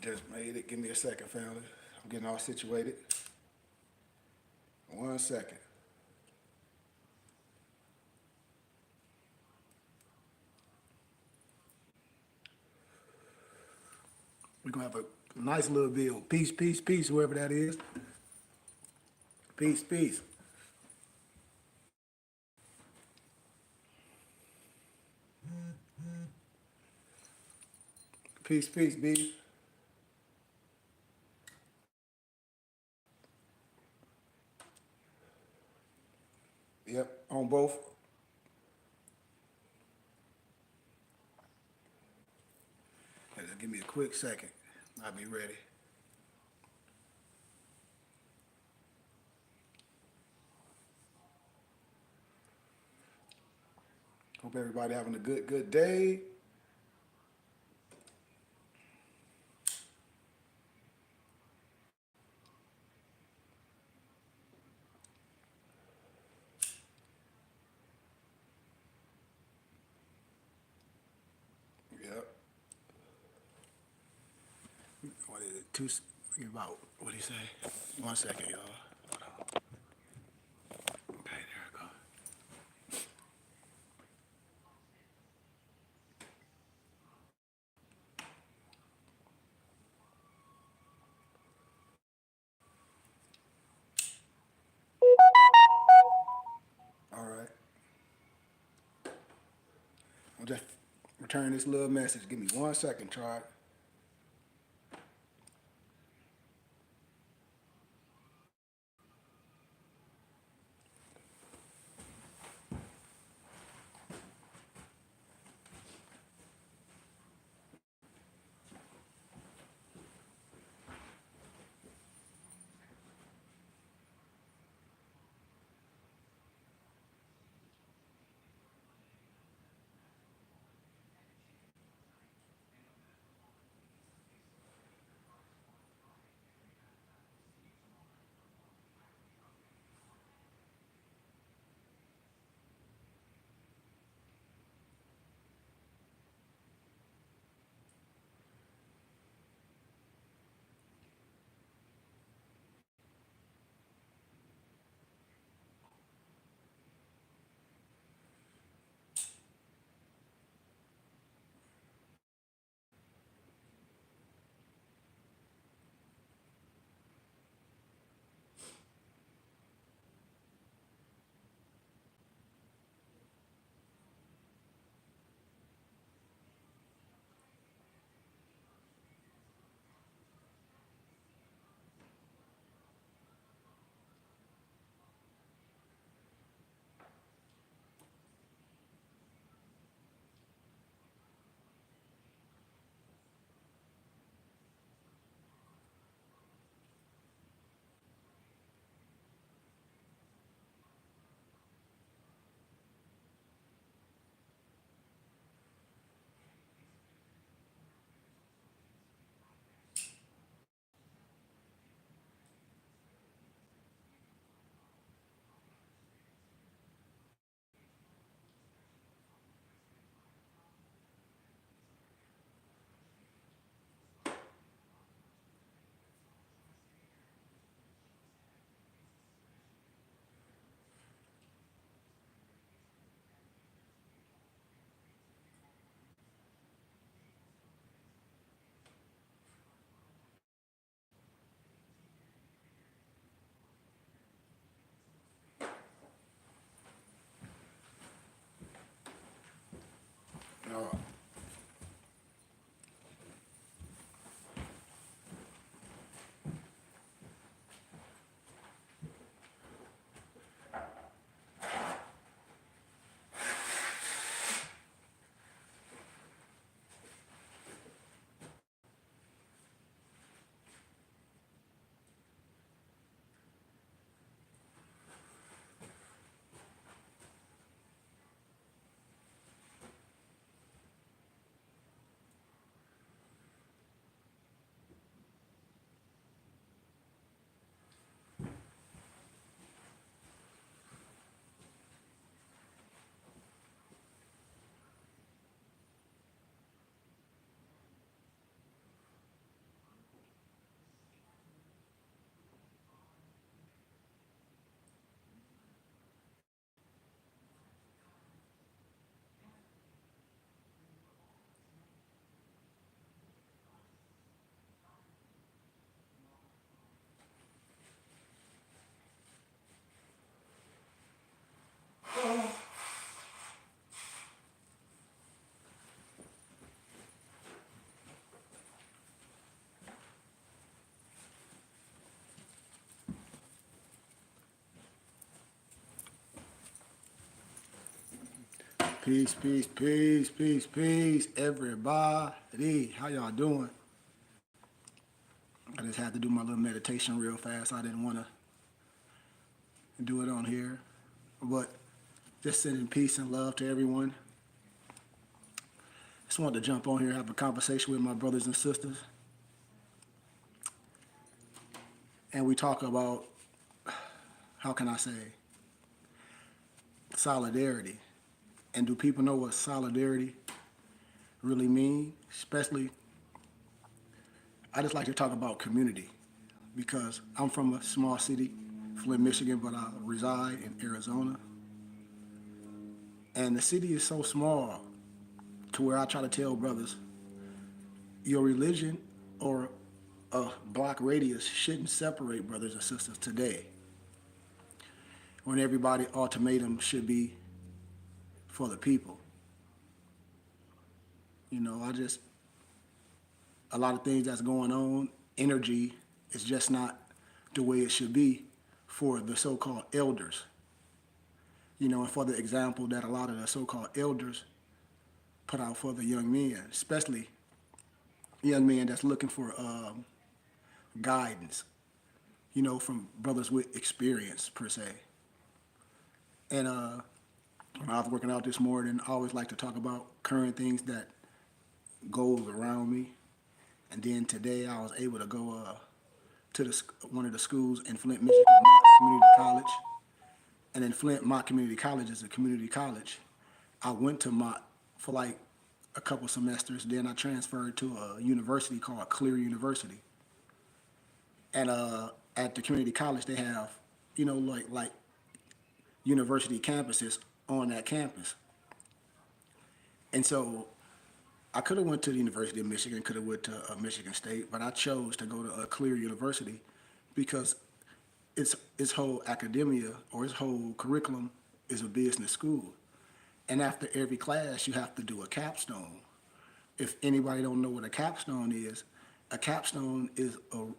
Just made it. Give me a second, family. I'm getting all situated. 1 second. We're gonna have a nice little build. Peace, peace, peace, whoever that is. Peace, peace. Peace, peace, B. Yep, on both. Hey, just give me a quick second. I'll be ready. Hope everybody having a good day. Yep. What is it? About, what do you say? 1 second, y'all. Hold on. Okay, there we go. All right. I'll just return this little message. Give me 1 second, try. Peace, peace, peace, peace, peace, everybody. How y'all doing? I just had to do my little meditation real fast. I didn't want to do it on here, but just sending peace and love to everyone. Just wanted to jump on here, have a conversation with my brothers and sisters. And we talk about, how can I say, solidarity. And do people know what solidarity really means? Especially, I just like to talk about community because I'm from a small city, Flint, Michigan, but I reside in Arizona. And the city is so small to where I try to tell brothers, your religion or a block radius shouldn't separate brothers and sisters today, when everybody ultimatum should be for the people. You know, a lot of things that's going on, energy is just not the way it should be for the so-called elders. You know, and for the example that a lot of the so-called elders put out for the young men, especially young men that's looking for guidance, you know, from brothers with experience per se. And when I was working out this morning, I always like to talk about current things that goes around me. And then today I was able to go to one of the schools in Flint, Michigan, Mott Community College. And in Flint, Mott Community College is a community college. I went to Mott for like a couple semesters. Then I transferred to a university called Clear University. And at the community college, they have, you know, like university campuses on that campus. And so I could have went to the University of Michigan, could have went to Michigan State, but I chose to go to a Clear University because its whole academia or its whole curriculum is a business school. And after every class, you have to do a capstone. If anybody don't know what a capstone is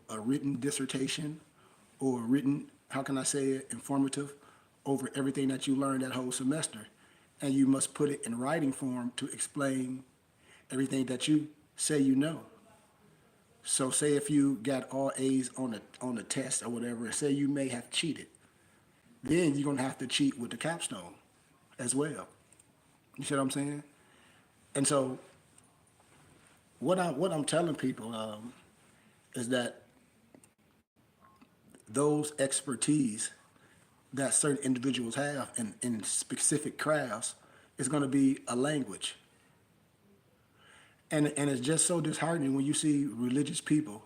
a written dissertation or a written, how can I say it, informative over everything that you learned that whole semester. And you must put it in writing form to explain everything that you say you know. So say if you got all A's on the test or whatever, and say you may have cheated, then you're gonna have to cheat with the capstone as well. You see what I'm saying? And so what I'm telling people is that those expertise that certain individuals have in specific crafts is going to be a language. And it's just so disheartening when you see religious people,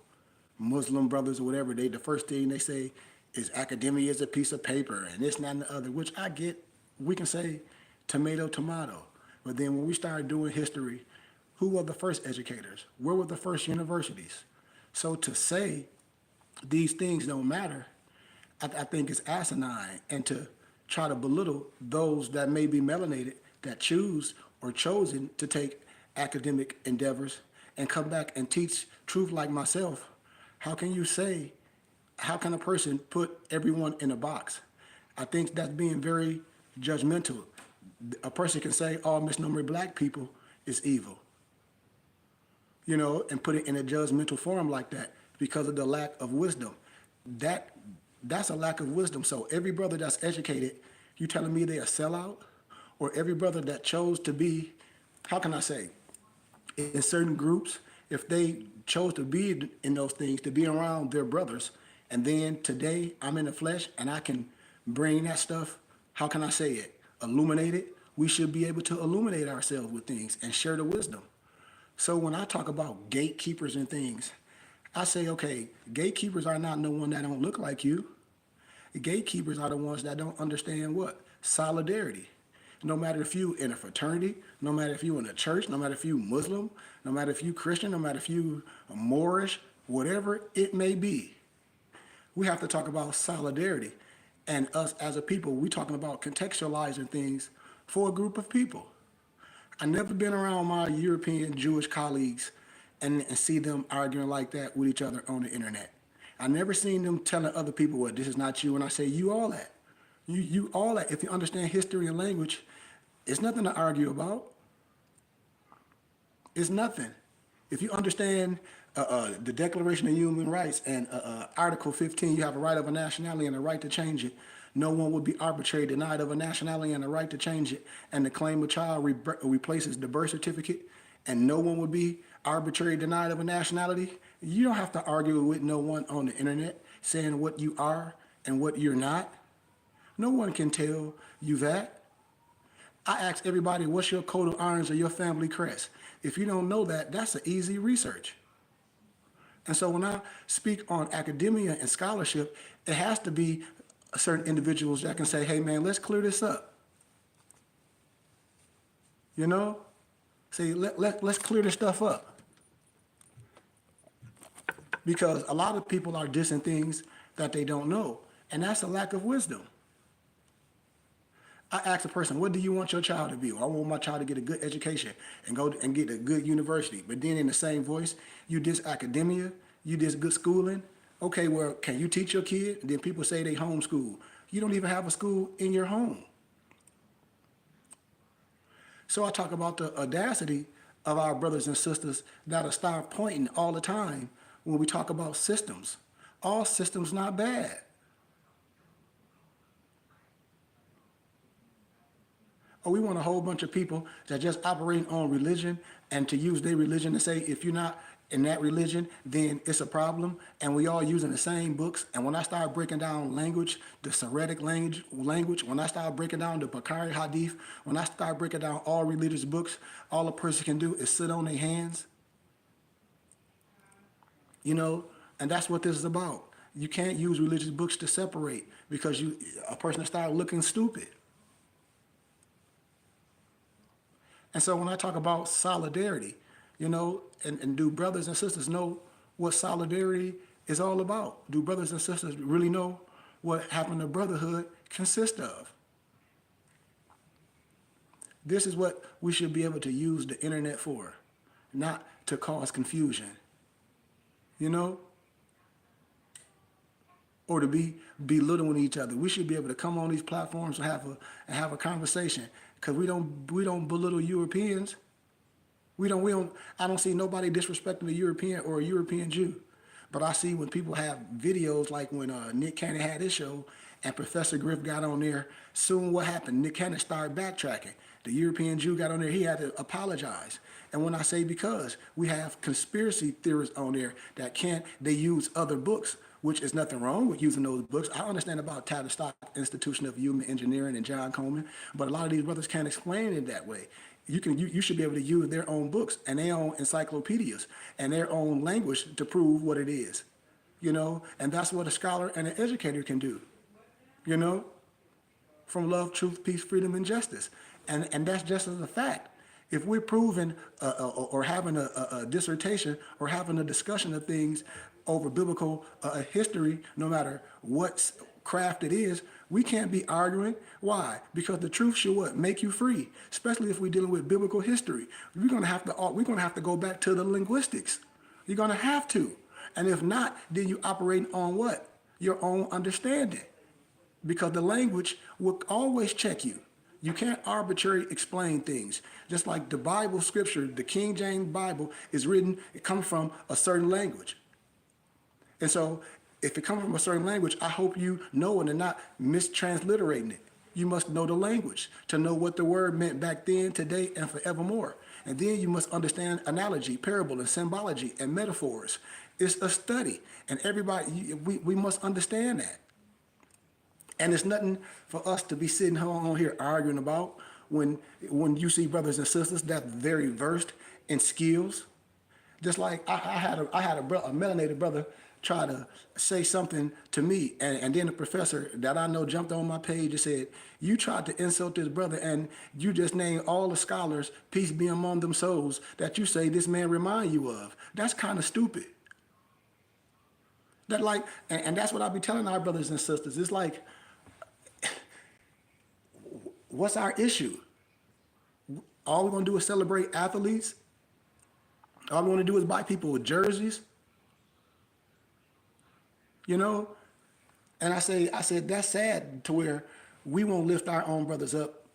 Muslim brothers or whatever, the first thing they say is academia is a piece of paper and this, and that, and the other, which I get. We can say tomato, tomato. But then when we start doing history, who were the first educators? Where were the first universities? So to say these things don't matter, I think it's asinine, and to try to belittle those that may be melanated that choose or chosen to take academic endeavors and come back and teach truth like myself. How can a person put everyone in a box? I think that's being very judgmental. A person can say all misnomer black people is evil, you know, and put it in a judgmental form like that because of the lack of wisdom. That's a lack of wisdom. So every brother that's educated, you telling me they're a sellout? Or every brother that chose to be, how can I say, in certain groups, if they chose to be in those things, to be around their brothers, and then today I'm in the flesh and I can bring that stuff, how can I say it, illuminate it, we should be able to illuminate ourselves with things and share the wisdom. So when I talk about gatekeepers and things, I say, okay, gatekeepers are not no one that don't look like you. Gatekeepers are the ones that don't understand what? Solidarity. No matter if you in a fraternity, no matter if you in a church, no matter if you Muslim, no matter if you Christian, no matter if you Moorish, whatever it may be, we have to talk about solidarity. And us as a people, we talking about contextualizing things for a group of people. I never been around my European Jewish colleagues and see them arguing like that with each other on the internet. I never seen them telling other people, well, this is not you. And I say, you all that. You all that. If you understand history and language, It's nothing to argue about. It's nothing. If you understand the Declaration of Human Rights and Article 15, you have a right of a nationality and a right to change it. No one would be arbitrarily denied of a nationality and a right to change it. And the claim of child replaces the birth certificate, and no one would be arbitrarily denied of a nationality. You don't have to argue with no one on the internet saying what you are and what you're not. No one can tell you that. I ask everybody, what's your coat of arms or your family crest? If you don't know that, that's an easy research. And so when I speak on academia and scholarship, it has to be certain individuals that can say, hey man, let's clear this up. You know? Say, let's clear this stuff up. Because a lot of people are dissing things that they don't know. And that's a lack of wisdom. I ask a person, what do you want your child to be? Well, I want my child to get a good education and go and get a good university. But then in the same voice, you diss academia, you diss good schooling. Okay, well, can you teach your kid? And then people say they homeschool. You don't even have a school in your home. So I talk about the audacity of our brothers and sisters that'll start pointing all the time when we talk about systems. All systems not bad. Or we want a whole bunch of people that just operate on religion and to use their religion to say, if you're not in that religion, then it's a problem. And we all using the same books. And when I start breaking down language, the Syriac language, when I start breaking down the Bukhari Hadith, when I start breaking down all religious books, all a person can do is sit on their hands. You know, and that's what this is about. You can't use religious books to separate because a person start looking stupid. And so when I talk about solidarity, you know, and do brothers and sisters know what solidarity is all about? Do brothers and sisters really know what having a brotherhood consists of? This is what we should be able to use the internet for, not to cause confusion, you know, or to be belittling each other. We should be able to come on these platforms and have a conversation, because we don't belittle Europeans. I don't see nobody disrespecting a European or a European Jew. But I see when people have videos like when Nick Cannon had his show and Professor Griff got on there, soon what happened? Nick Cannon started backtracking. The European Jew got on there, he had to apologize. And when I say because, we have conspiracy theorists on there they use other books, which is nothing wrong with using those books. I understand about Tavistock Institution of Human Engineering and John Coleman, but a lot of these brothers can't explain it that way. You should be able to use their own books and their own encyclopedias and their own language to prove what it is, you know? And that's what a scholar and an educator can do, you know? From love, truth, peace, freedom, and justice. And that's just as a fact. If we're proving or having a dissertation or having a discussion of things over biblical history, no matter what craft it is, we can't be arguing. Why? Because the truth should what? Make you free. Especially if we're dealing with biblical history. We're gonna have to go back to the linguistics. You're gonna have to. And if not, then you operate on what? Your own understanding. Because the language will always check you. You can't arbitrarily explain things. Just like the Bible scripture, the King James Bible is written, it comes from a certain language. And so if it comes from a certain language, I hope you know it and not mistransliterating it. You must know the language to know what the word meant back then, today, and forevermore. And then you must understand analogy, parable, and symbology, and metaphors. It's a study, and we must understand that. And it's nothing for us to be sitting on here arguing about when you see brothers and sisters that's very versed in skills. Just like I had a melanated brother try to say something to me, and then the professor that I know jumped on my page and said, you tried to insult this brother and you just named all the scholars, peace be among them souls, that you say this man remind you of. That's kind of stupid. And that's what I be telling our brothers and sisters. It's like, what's our issue? All we're gonna do is celebrate athletes? All we wanna do is buy people with jerseys? You know? And I said, that's sad to where we won't lift our own brothers up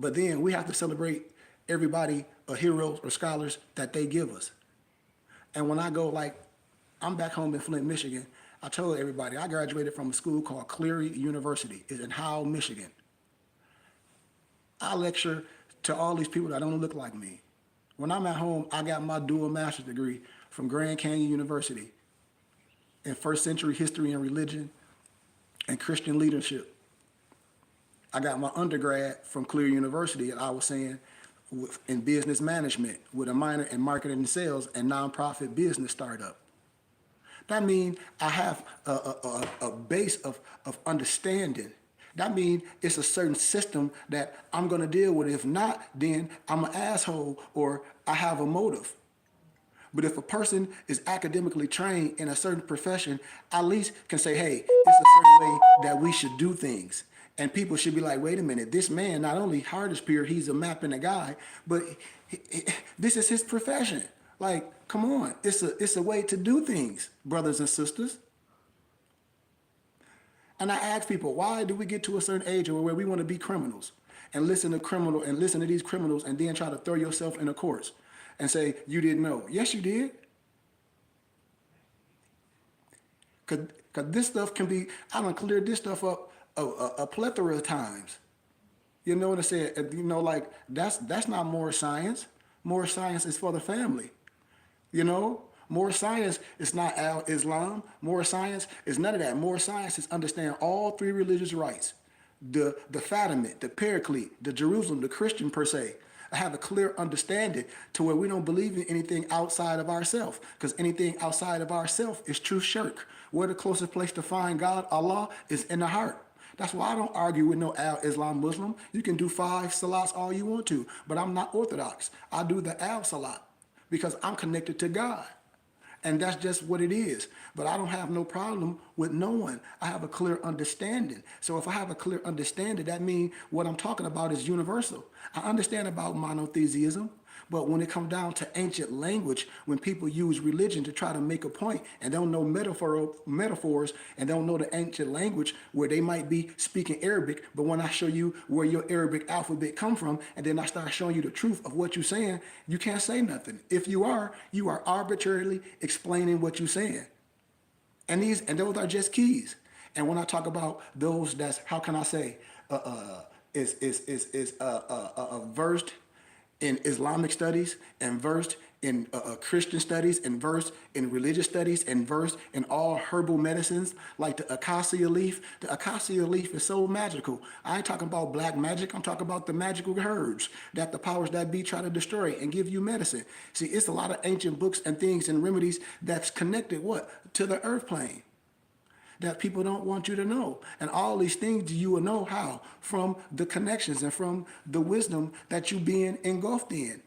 But then we have to celebrate everybody or heroes or scholars that they give us. And when I go, like, I'm back home in Flint, Michigan, I told everybody I graduated from a school called Cleary University. It's in Howell, Michigan. I lecture to all these people that don't look like me. When I'm at home, I got my dual master's degree from Grand Canyon University in first century history and religion and Christian leadership. I got my undergrad from Cleary University, I was saying, in business management with a minor in marketing and sales and nonprofit business startup. That means I have a base of understanding. That means it's a certain system that I'm going to deal with. If not, then I'm an asshole or I have a motive. But if a person is academically trained in a certain profession, I at least can say, hey, it's a certain way that we should do things. And people should be like, wait a minute, this man, not only hard as peer, he's a mapping a guy, but this is his profession. Like, come on, it's a way to do things, brothers and sisters. And I ask people, why do we get to a certain age where we want to be criminals and listen to these criminals and then try to throw yourself in a course and say, you didn't know? Yes, you did. Because this stuff can be, I done cleared this stuff up a plethora of times. You know what I said? You know, like, that's not more science. More science is for the family. You know? More science is not Islam. More science is none of that. More science is understand all three religious rights. The Fatimid, the Paraclete, the Jerusalem, the Christian per se. I have a clear understanding to where we don't believe in anything outside of ourselves. Because anything outside of ourselves is true shirk. Where the closest place to find God, Allah, is in the heart. That's why I don't argue with no Al-Islam Muslim. You can do 5 salats all you want to, but I'm not Orthodox. I do the Al-Salat because I'm connected to God. And that's just what it is. But I don't have no problem with no one. I have a clear understanding. So if I have a clear understanding, that means what I'm talking about is universal. I understand about monotheism, but when it comes down to ancient language, when people use religion to try to make a point and don't know metaphors and don't know the ancient language where they might be speaking Arabic, but when I show you where your Arabic alphabet come from, and then I start showing you the truth of what you're saying, you can't say nothing. If you are arbitrarily explaining what you're saying. And those are just keys. And when I talk about those that's, how can I say, versed in Islamic studies and versed in Christian studies and versed in religious studies and versed in all herbal medicines like the acacia leaf. The acacia leaf is so magical. I ain't talking about black magic. I'm talking about the magical herbs that the powers that be try to destroy and give you medicine. See, it's a lot of ancient books and things and remedies that's connected to the earth plane that people don't want you to know. And all these things you will know how? From the connections and from the wisdom that you being engulfed in.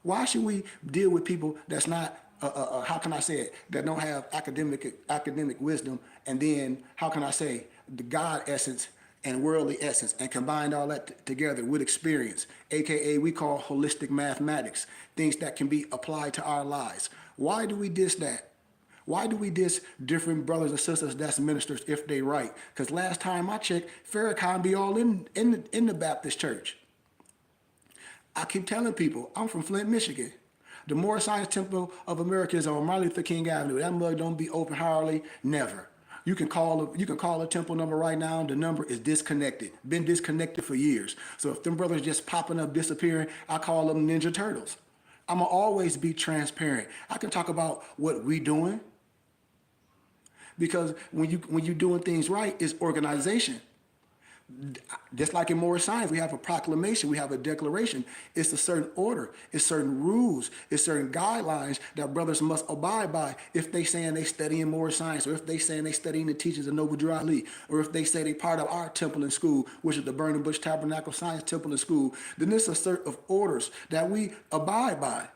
Why should we deal with people that's not, how can I say it, that don't have academic wisdom, and then, how can I say, the God essence and worldly essence, and combine all that together with experience, AKA we call holistic mathematics, things that can be applied to our lives. Why do we diss that? Why do we diss different brothers and sisters that's ministers if they right? Because last time I checked, Farrakhan be all in the Baptist church. I keep telling people, I'm from Flint, Michigan. The Moore Science Temple of America is on Martin Luther King Avenue. That mug don't be open hardly, never. You can call a temple number right now. The number is disconnected, been disconnected for years. So if them brothers just popping up, disappearing, I call them Ninja Turtles. I'm gonna always be transparent. I can talk about what we doing, because when you doing things right, it's organization. Just like in Moore Science, we have a proclamation, we have a declaration. It's a certain order, it's certain rules, it's certain guidelines that brothers must abide by if they saying they studying Moore Science, or if they saying they studying the teachings of Noble Drew Ali, or if they say they part of our temple in school, which is the Burning Bush Tabernacle Science Temple in school, then there's a set of orders that we abide by.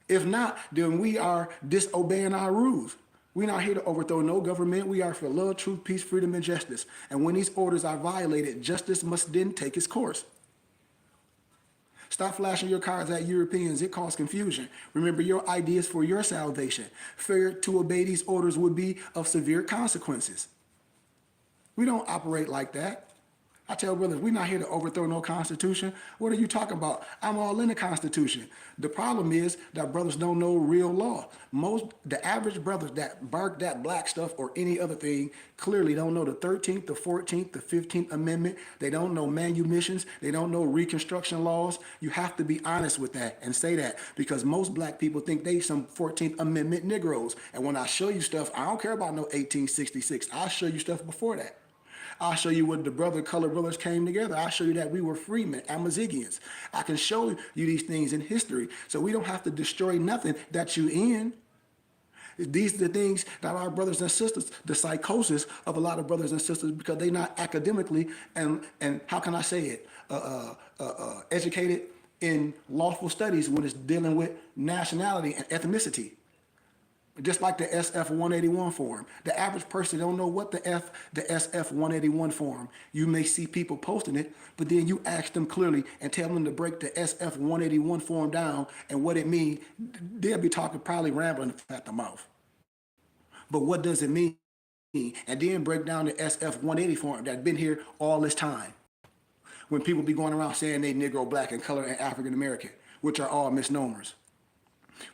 If not, then we are disobeying our rules. We're not here to overthrow no government. We are for love, truth, peace, freedom, and justice. And when these orders are violated, justice must then take its course. Stop flashing your cards at Europeans. It causes confusion. Remember your ideas for your salvation. Failure to obey these orders would be of severe consequences. We don't operate like that. I tell brothers, we're not here to overthrow no constitution. What are you talking about? I'm all in the constitution. The problem is that brothers don't know real law. The average brothers that bark that black stuff or any other thing clearly don't know the 13th, the 14th, the 15th Amendment. They don't know manumissions. They don't know Reconstruction laws. You have to be honest with that and say that, because most black people think they some 14th Amendment Negroes. And when I show you stuff, I don't care about no 1866. I'll show you stuff before that. I'll show you when the colored brothers came together. I'll show you that we were freemen, Amazigians. I can show you these things in history. So we don't have to destroy nothing that you in. These are the things that our brothers and sisters, the psychosis of a lot of brothers and sisters, because they're not academically and how can I say it, educated in lawful studies when it's dealing with nationality and ethnicity. Just like the SF 181 form. The average person don't know what the SF 181 form. You may see people posting it, but then you ask them clearly and tell them to break the SF 181 form down and what it means. They'll be talking, probably rambling at the mouth. But what does it mean? And then break down the SF 180 form that's been here all this time. When people be going around saying they Negro, Black, and Color, and African American, which are all misnomers.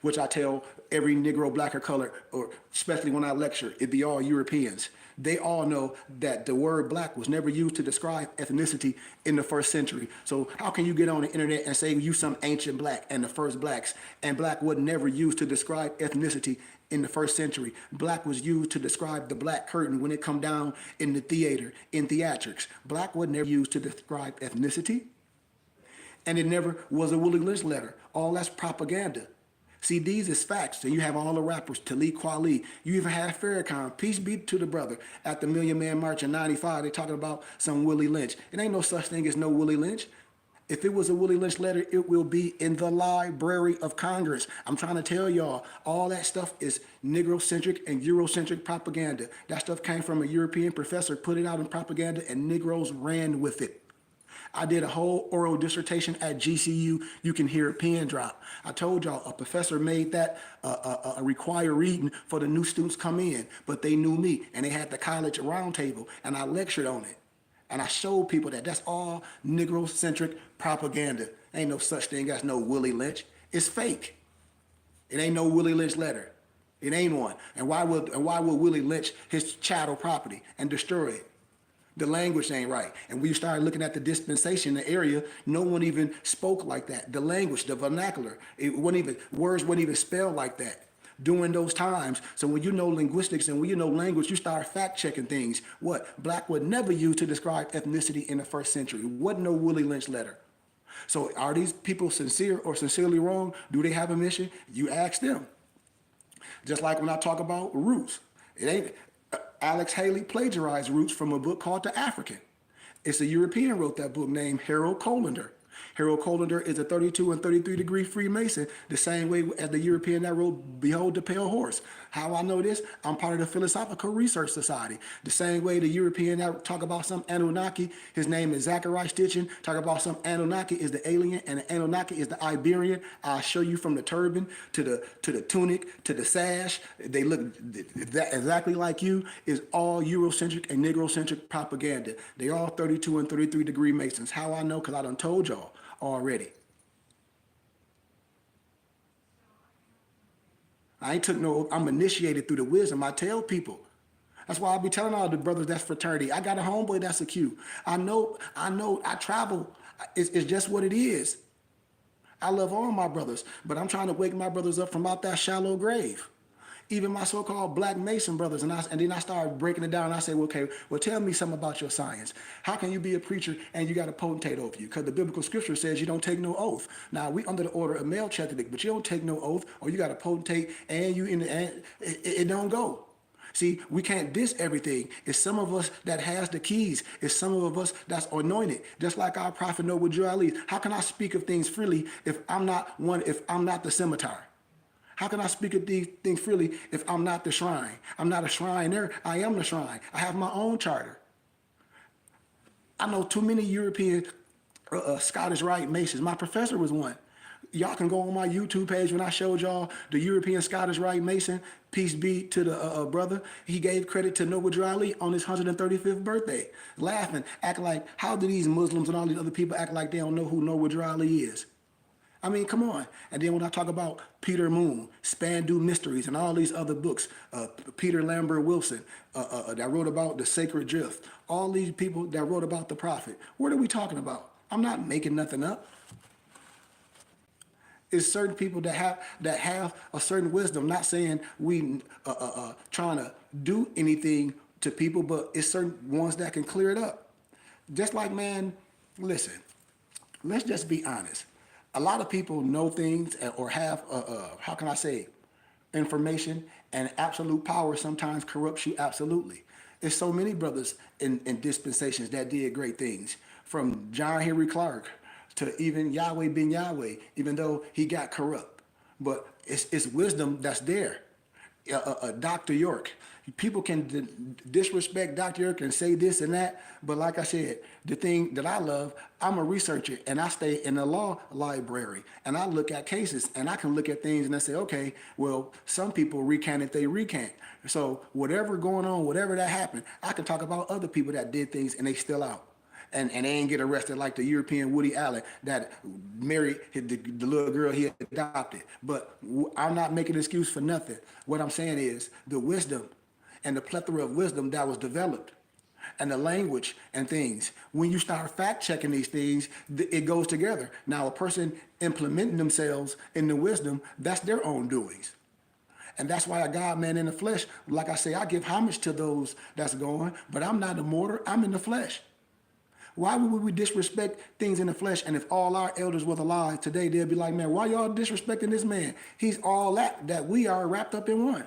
Which I tell every Negro, Black, or Color, or especially when I lecture, it be all Europeans. They all know that the word black was never used to describe ethnicity in the first century. So how can you get on the internet and say you some ancient black and the first blacks, and black was never used to describe ethnicity in the first century? Black was used to describe the black curtain when it come down in the theater, in theatrics. Black was never used to describe ethnicity, and it never was a Willie Lynch letter. All that's propaganda. See, these is facts. And you have all the rappers, Talib Kweli. You even had Farrakhan, peace be to the brother, at the Million Man March in 95. They talking about some Willie Lynch. It ain't no such thing as no Willie Lynch. If it was a Willie Lynch letter, it will be in the Library of Congress. I'm trying to tell y'all, all that stuff is Negro-centric and Eurocentric propaganda. That stuff came from a European professor, put it out in propaganda, and Negroes ran with it. I did a whole oral dissertation at GCU. You can hear a pin drop. I told y'all a professor made that a required reading for the new students come in, but they knew me, and they had the college roundtable, and I lectured on it. And I showed people that that's all Negro-centric propaganda. Ain't no such thing as no Willie Lynch. It's fake. It ain't no Willie Lynch letter. It ain't one. And why would Willie Lynch his chattel property and destroy it? The language ain't right. And when you started looking at the dispensation, the area, no one even spoke like that. The language, the vernacular, words weren't even spelled like that during those times. So when you know linguistics and when you know language, you start fact checking things. What? Black would never use to describe ethnicity in the first century. Wasn't no Willie Lynch letter. So are these people sincere or sincerely wrong? Do they have a mission? You ask them. Just like when I talk about roots. It ain't... Alex Haley plagiarized roots from a book called The African. It's a European wrote that book named Harold Colander. Harold Colander is a 32 and 33 degree Freemason, the same way as the European that wrote Behold the Pale Horse. How I know this? I'm part of the Philosophical Research Society. The same way the European that talk about some Anunnaki, his name is Zachary Stitchin, talk about some Anunnaki is the alien and the Anunnaki is the Iberian. I'll show you from the turban to the tunic to the sash. They look exactly like you. Is all Eurocentric and Negrocentric propaganda. They all 32 and 33 degree Masons. How I know? Because I done told y'all already. I ain't took no, I'm initiated through the wisdom. I tell people. That's why I be telling all the brothers that's fraternity. I got a homeboy that's a Q. I know, I travel. It's just what it is. I love all my brothers, but I'm trying to wake my brothers up from out that shallow grave. Even my so-called Black Mason brothers, and then I started breaking it down. And I say, well, okay, well, tell me something about your science. How can you be a preacher and you got a potentate over you? Because the biblical scripture says you don't take no oath. Now, we under the order of Melchizedek, but you don't take no oath, or you got a potentate, and it don't go. See, we can't diss everything. It's some of us that has the keys. It's some of us that's anointed. Just like our prophet Noah Joali. How can I speak of things freely if I'm not the scimitar? How can I speak of these things freely if I'm not the shrine? I'm not a shriner. I am the shrine. I have my own charter. I know too many European Scottish Rite Masons. My professor was one. Y'all can go on my YouTube page when I showed y'all the European Scottish Rite Mason. Peace be to the brother. He gave credit to Noble Drew Ali on his 135th birthday, laughing, acting like, how do these Muslims and all these other people act like they don't know who Noble Drew Ali is? I mean, come on. And then when I talk about Peter Moon, Spandu Mysteries, and all these other books, Peter Lambert Wilson, that wrote about the Sacred Drift, all these people that wrote about the Prophet, what are we talking about? I'm not making nothing up. It's certain people that have a certain wisdom. Not saying we trying to do anything to people, but it's certain ones that can clear it up. Just like, man, listen, let's just be honest. A lot of people know things or have how can I say, information, and absolute power sometimes corrupts you absolutely. There's so many brothers in dispensations that did great things, from John Henry Clark to even Yahweh ben Yahweh, even though he got corrupt. But it's wisdom that's there. Dr. York. People can disrespect Dr. York and say this and that, but like I said, the thing that I love, I'm a researcher and I stay in the law library and I look at cases and I can look at things and I say, okay, well, some people recant if they recant. So whatever going on, whatever that happened, I can talk about other people that did things and they still out. And they ain't get arrested like the European Woody Allen that married the little girl he adopted. But I'm not making an excuse for nothing. What I'm saying is the wisdom and the plethora of wisdom that was developed and the language and things. When you start fact checking these things, it goes together. Now, a person implementing themselves in the wisdom, that's their own doings. And that's why a God man in the flesh, like I say, I give homage to those that's going, but I'm not immortal, I'm in the flesh. Why would we disrespect things in the flesh? And if all our elders were alive today, they'd be like, man, why y'all disrespecting this man? He's all that we are wrapped up in one.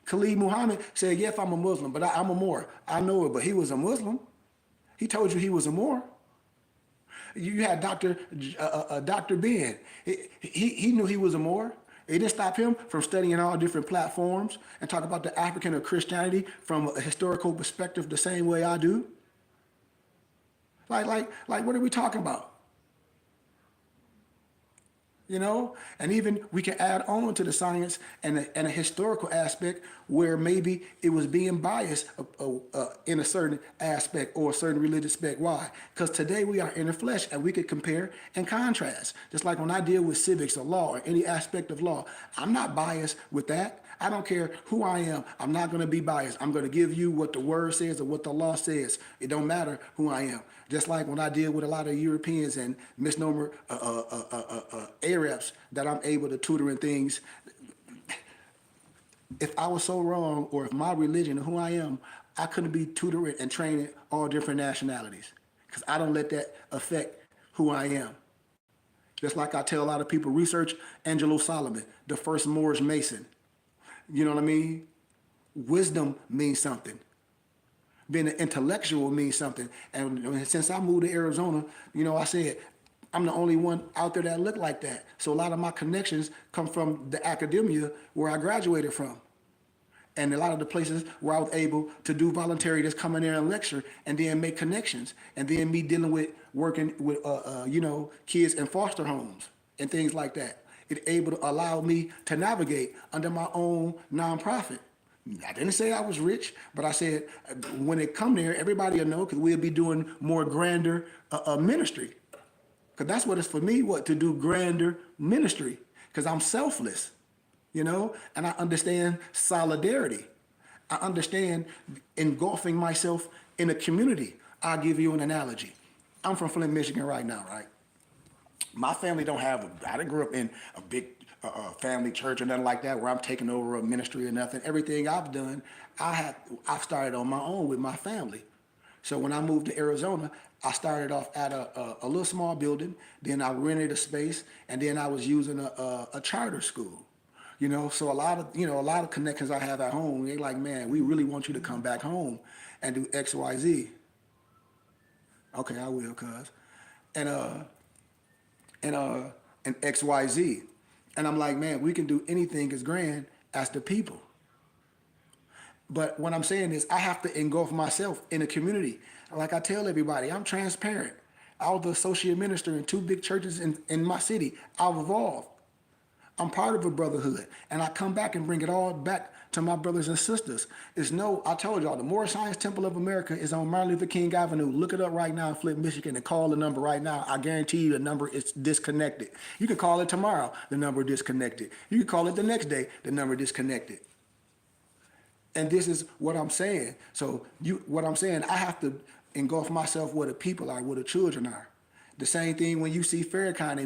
Khalid Muhammad said, yes, I'm a Muslim, but I'm a Moor. I know it, but he was a Muslim. He told you he was a Moor. You had Dr. Ben. He knew he was a Moor. It didn't stop him from studying all different platforms and talk about the African or Christianity from a historical perspective the same way I do. Like, what are we talking about? You know, and even we can add on to the science and a historical aspect where maybe it was being biased in a certain aspect or a certain religious aspect. Why? Because today we are in the flesh and we could compare and contrast. Just like when I deal with civics or law or any aspect of law, I'm not biased with that. I don't care who I am. I'm not going to be biased. I'm going to give you what the word says or what the law says. It don't matter who I am. Just like when I deal with a lot of Europeans and misnomer Arabs that I'm able to tutor in things. If I was so wrong, or if my religion or who I am, I couldn't be tutoring and training all different nationalities, because I don't let that affect who I am. Just like I tell a lot of people, research Angelo Solomon, the first Moorish Mason. You know what I mean? Wisdom means something. Being an intellectual means something. And since I moved to Arizona, you know, I said, I'm the only one out there that look like that. So a lot of my connections come from the academia where I graduated from. And a lot of the places where I was able to do voluntary, just come in there and lecture and then make connections. And then me dealing with working with, you know, kids in foster homes and things like that. It able to allow me to navigate under my own nonprofit. I didn't say I was rich, but I said when it come there, everybody will know, because we'll be doing more grander ministry. Because that's what it's for me, to do grander ministry, because I'm selfless, you know, and I understand solidarity. I understand engulfing myself in a community. I'll give you an analogy. I'm from Flint, Michigan right now, right? My family I didn't grow up in a big family church or nothing like that where I'm taking over a ministry or nothing. Everything I've done, I've started on my own with my family. So when I moved to Arizona, I started off at a little small building, then I rented a space, and then I was using a charter school. You know, so a lot of connections I have at home, they're like, man, we really want you to come back home and do X, Y, Z. Okay, I will, cuz. And X, Y, Z. And I'm like, man, we can do anything as grand as the people. But what I'm saying is I have to engulf myself in a community. Like I tell everybody, I'm transparent. I was the associate minister in two big churches in my city. I've evolved. I'm part of a brotherhood. And I come back and bring it all back to my brothers and sisters. I told y'all, the Moorish Science Temple of America is on Martin Luther King Avenue. Look it up right now in Flint, Michigan, and call the number right now. I guarantee you the number is disconnected. You can call it tomorrow, the number disconnected. You can call it the next day, the number disconnected. And this is what I'm saying. I have to engulf myself where the people are, where the children are. The same thing when you see Farrakhan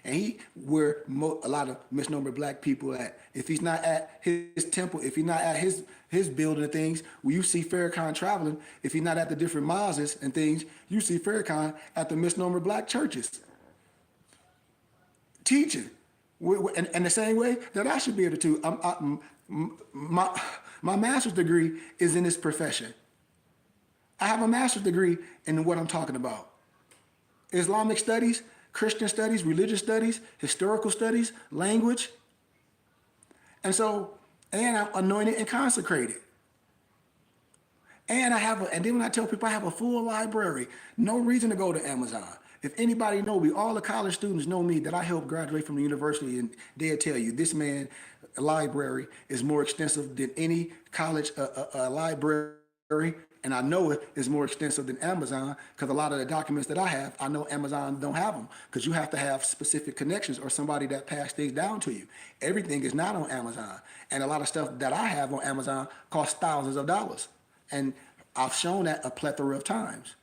and where a lot of misnomer black people at. If he's not at his temple, if he's not at his building and things, when you see Farrakhan traveling, if he's not at the different mosques and things, you see Farrakhan at the misnomer black churches teaching. And the same way that I should be able to. My master's degree is in this profession. I have a master's degree in what I'm talking about. Islamic studies, Christian studies, religious studies, historical studies, language. And I'm anointed and consecrated. And then when I tell people I have a full library, no reason to go to Amazon. If anybody know me, all the college students know me, that I helped graduate from the university, and they'll tell you, this man library is more extensive than any college library. And I know it is more extensive than Amazon, because a lot of the documents that I have, I know Amazon don't have them, because you have to have specific connections or somebody that passed things down to you. Everything is not on Amazon. And a lot of stuff that I have on Amazon costs thousands of dollars. And I've shown that a plethora of times.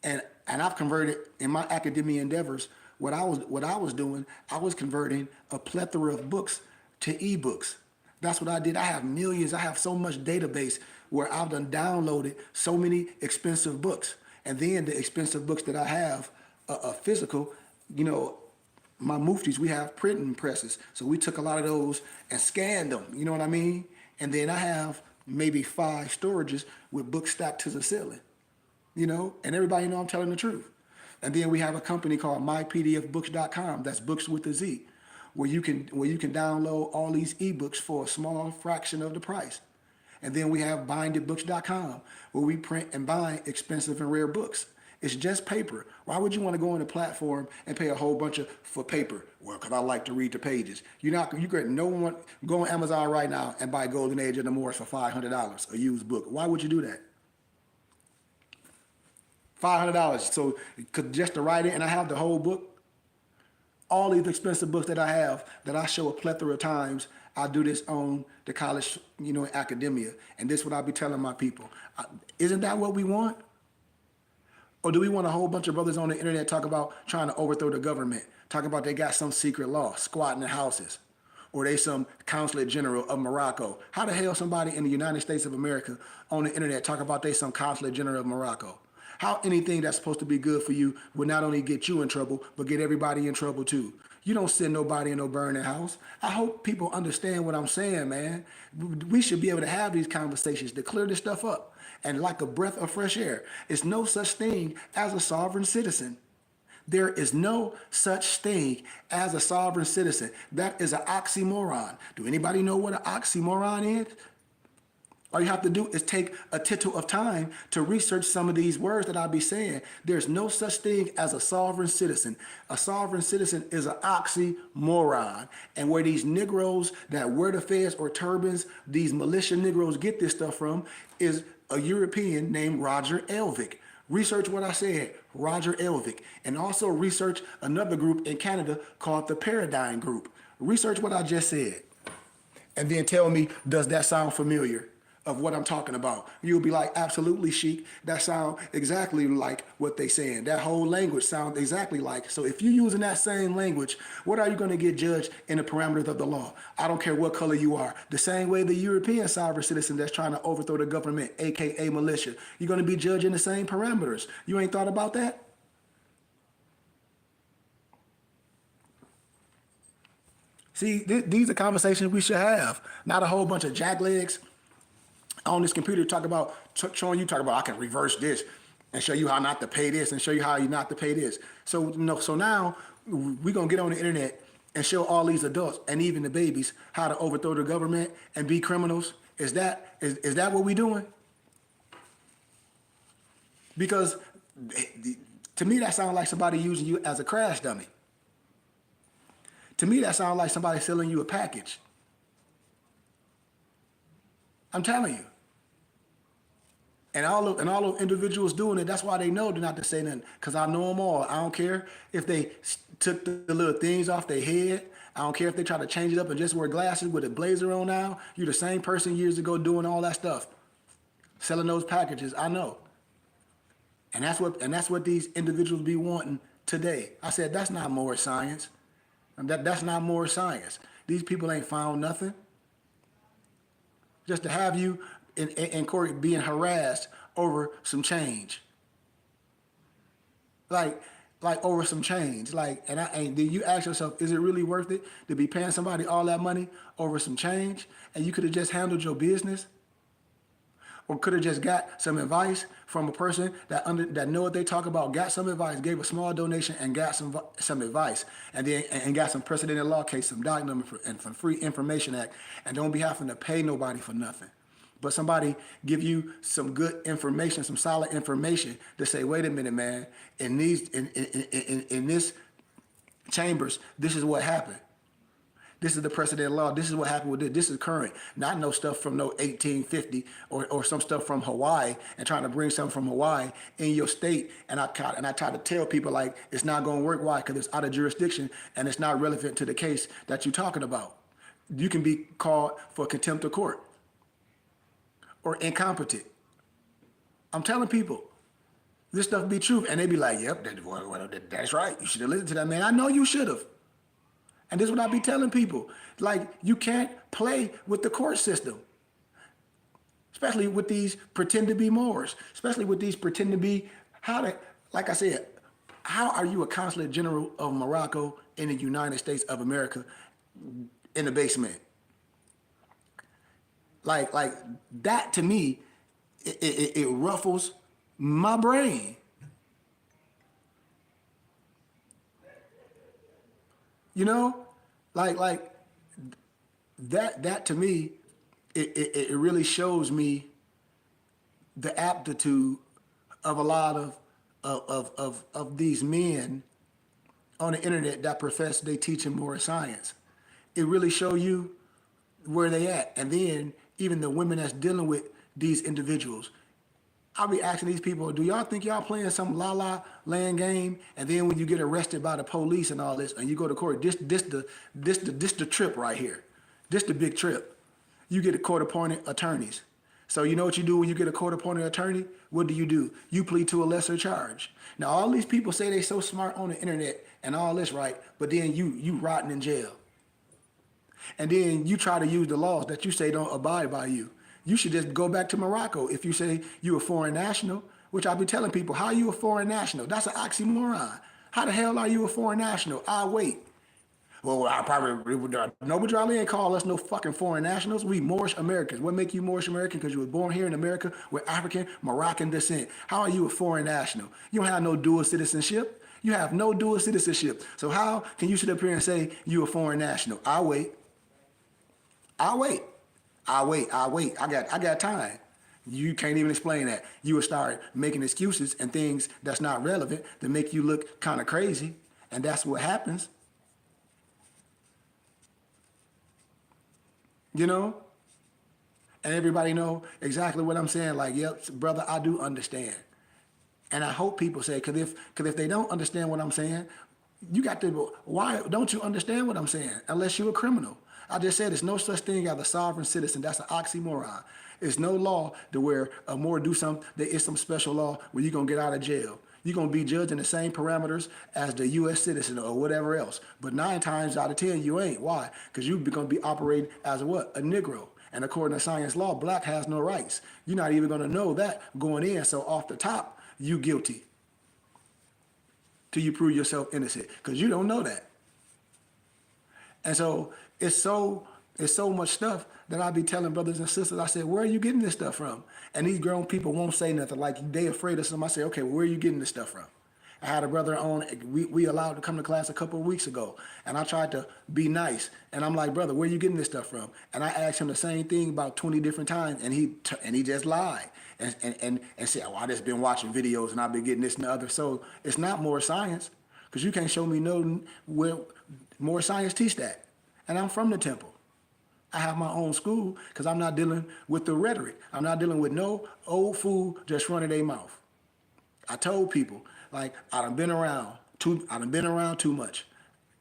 And I've converted in my academia endeavors, what I was doing, I was converting a plethora of books to ebooks. That's what I did. I have millions. I have so much database where I've done downloaded so many expensive books. And then the expensive books that I have, physical, my muftis, we have printing presses. So we took a lot of those and scanned them, you know what I mean? And then I have maybe 5 storages with books stacked to the ceiling, and everybody know I'm telling the truth. And then we have a company called mypdfbooks.com, that's books with a Z, where you can download all these ebooks for a small fraction of the price. And then we have bindedbooks.com, where we print and bind expensive and rare books. It's just paper. Why would you want to go on a platform and pay a whole bunch for paper? Well, because I like to read the pages. You could no one go on Amazon right now and buy Golden Age of the Moors for $500, a used book. Why would you do that? $500. So just to write it, and I have the whole book. All these expensive books that I have, that I show a plethora of times, I do this on the college, academia. And this is what I be telling my people. Isn't that what we want? Or do we want a whole bunch of brothers on the internet talk about trying to overthrow the government, talking about they got some secret law, squatting in houses, or they some consulate general of Morocco? How the hell somebody in the United States of America on the internet talk about they some consulate general of Morocco? How anything that's supposed to be good for you will not only get you in trouble, but get everybody in trouble too. You don't send nobody in no burning house. I hope people understand what I'm saying, man. We should be able to have these conversations to clear this stuff up. And like a breath of fresh air, it's no such thing as a sovereign citizen. There is no such thing as a sovereign citizen. That is an oxymoron. Do anybody know what an oxymoron is? All you have to do is take a tittle of time to research some of these words that I'll be saying. There's no such thing as a sovereign citizen. A sovereign citizen is an oxymoron. And where these Negroes that wear the fez or turbans, these militia Negroes get this stuff from, is a European named Roger Elvick. Research what I said, Roger Elvick. And also research another group in Canada called the Paradigm Group. Research what I just said. And then tell me, does that sound familiar of what I'm talking about? You'll be like, absolutely, Sheik. That sound exactly like what they saying. That whole language sounds exactly like. So if you're using that same language, what are you going to get judged in the parameters of the law? I don't care what color you are. The same way the European sovereign citizen that's trying to overthrow the government, aka militia, you're going to be judged in the same parameters. You ain't thought about that? See, these are conversations we should have, not a whole bunch of jacklegs on this computer talk about I can reverse this and show you how not to pay this and show you how you not to pay this. So now we're gonna get on the internet and show all these adults and even the babies how to overthrow the government and be criminals. Is that what we doing? Because To me, that sounds like somebody using you as a crash dummy. To me, that sounds like somebody selling you a package. I'm telling you. And all those individuals doing it, that's why they know not to say nothing. Because I know them all. I don't care if they took the little things off their head. I don't care if they try to change it up and just wear glasses with a blazer on now. You're the same person years ago doing all that stuff. Selling those packages, I know. And that's what these individuals be wanting today. I said, that's not more science. That's not more science. These people ain't found nothing. Just to have you in court being harassed over some change. Like over some change. And then you ask yourself, is it really worth it to be paying somebody all that money over some change? And you could have just handled your business? Or could have just got some advice from a person that know what they talk about, got some advice, gave a small donation, and got some advice, and got some precedent law case, some doc number, and from Free Information Act, and don't be having to pay nobody for nothing. But somebody give you some good information, some solid information to say, wait a minute, man, in this chambers, this is what happened. This is the precedent law. This is what happened with it. This is current. Not no stuff from no 1850 or some stuff from Hawaii and trying to bring something from Hawaii in your state. And I try to tell people like it's not going to work. Why? Because it's out of jurisdiction and it's not relevant to the case that you're talking about. You can be called for contempt of court or incompetent. I'm telling people this stuff be true, and they be like, "Yep, that's right. You should have listened to that man." I know you should have. And this is what I be telling people. Like, you can't play with the court system. Especially with these pretend to be Moors. Especially with these pretend to be, like I said, how are you a consulate general of Morocco in the United States of America in the basement? Like that to me, it ruffles my brain. You know, like that to me, it really shows me the aptitude of a lot of these men on the internet that profess they teaching more science. It really show you where they at. And then even the women that's dealing with these individuals, I'll be asking these people, do y'all think y'all playing some la-la land game? And then when you get arrested by the police and all this, and you go to court, this the trip right here. This the big trip. You get a court-appointed attorneys. So you know what you do when you get a court-appointed attorney? What do? You plead to a lesser charge. Now all these people say they so smart on the internet and all this, right? But then you rotting in jail. And then you try to use the laws that you say don't abide by you. You should just go back to Morocco if you say you a foreign national, which I'll be telling people, how are you a foreign national? That's an oxymoron. How the hell are you a foreign national? I'll wait. Well, I probably, Noble Jolly ain't call us no fucking foreign nationals. We Moorish Americans. What make you Moorish American? Because you were born here in America with African, Moroccan descent. How are you a foreign national? You don't have no dual citizenship. You have no dual citizenship. So how can you sit up here and say you a foreign national? I'll wait. I'll wait. I got time. You can't even explain that. You will start making excuses and things that's not relevant to make you look kind of crazy. And that's what happens. You know? And everybody know exactly what I'm saying. Like, yep, brother, I do understand. And I hope people say, cause if they don't understand what I'm saying, you got to, why don't you understand what I'm saying? Unless you're a criminal. I just said there's no such thing as a sovereign citizen. That's an oxymoron. It's no law to where a Moor do something, there is some special law where you're going to get out of jail. You're going to be judged in the same parameters as the U.S. citizen or whatever else. But 9 times out of 10, you ain't. Why? Because you're going to be operating as a what? A Negro. And according to science law, black has no rights. You're not even going to know that going in. So off the top, you guilty till you prove yourself innocent because you don't know that. And so it's so much stuff that I be telling brothers and sisters. I said, where are you getting this stuff from? And these grown people won't say nothing. Like they afraid of something. I say, okay, well, where are you getting this stuff from? I had a brother on, we allowed to come to class a couple of weeks ago, and I tried to be nice. And I'm like, brother, where you getting this stuff from? And I asked him the same thing about 20 different times, and he just lied and said, oh, I just been watching videos and I've been getting this and the other. So it's not more science, because you can't show me no where more science teach that. And I'm from the temple. I have my own school because I'm not dealing with the rhetoric. I'm not dealing with no old fool just running their mouth. I told people, like, I done been around too much.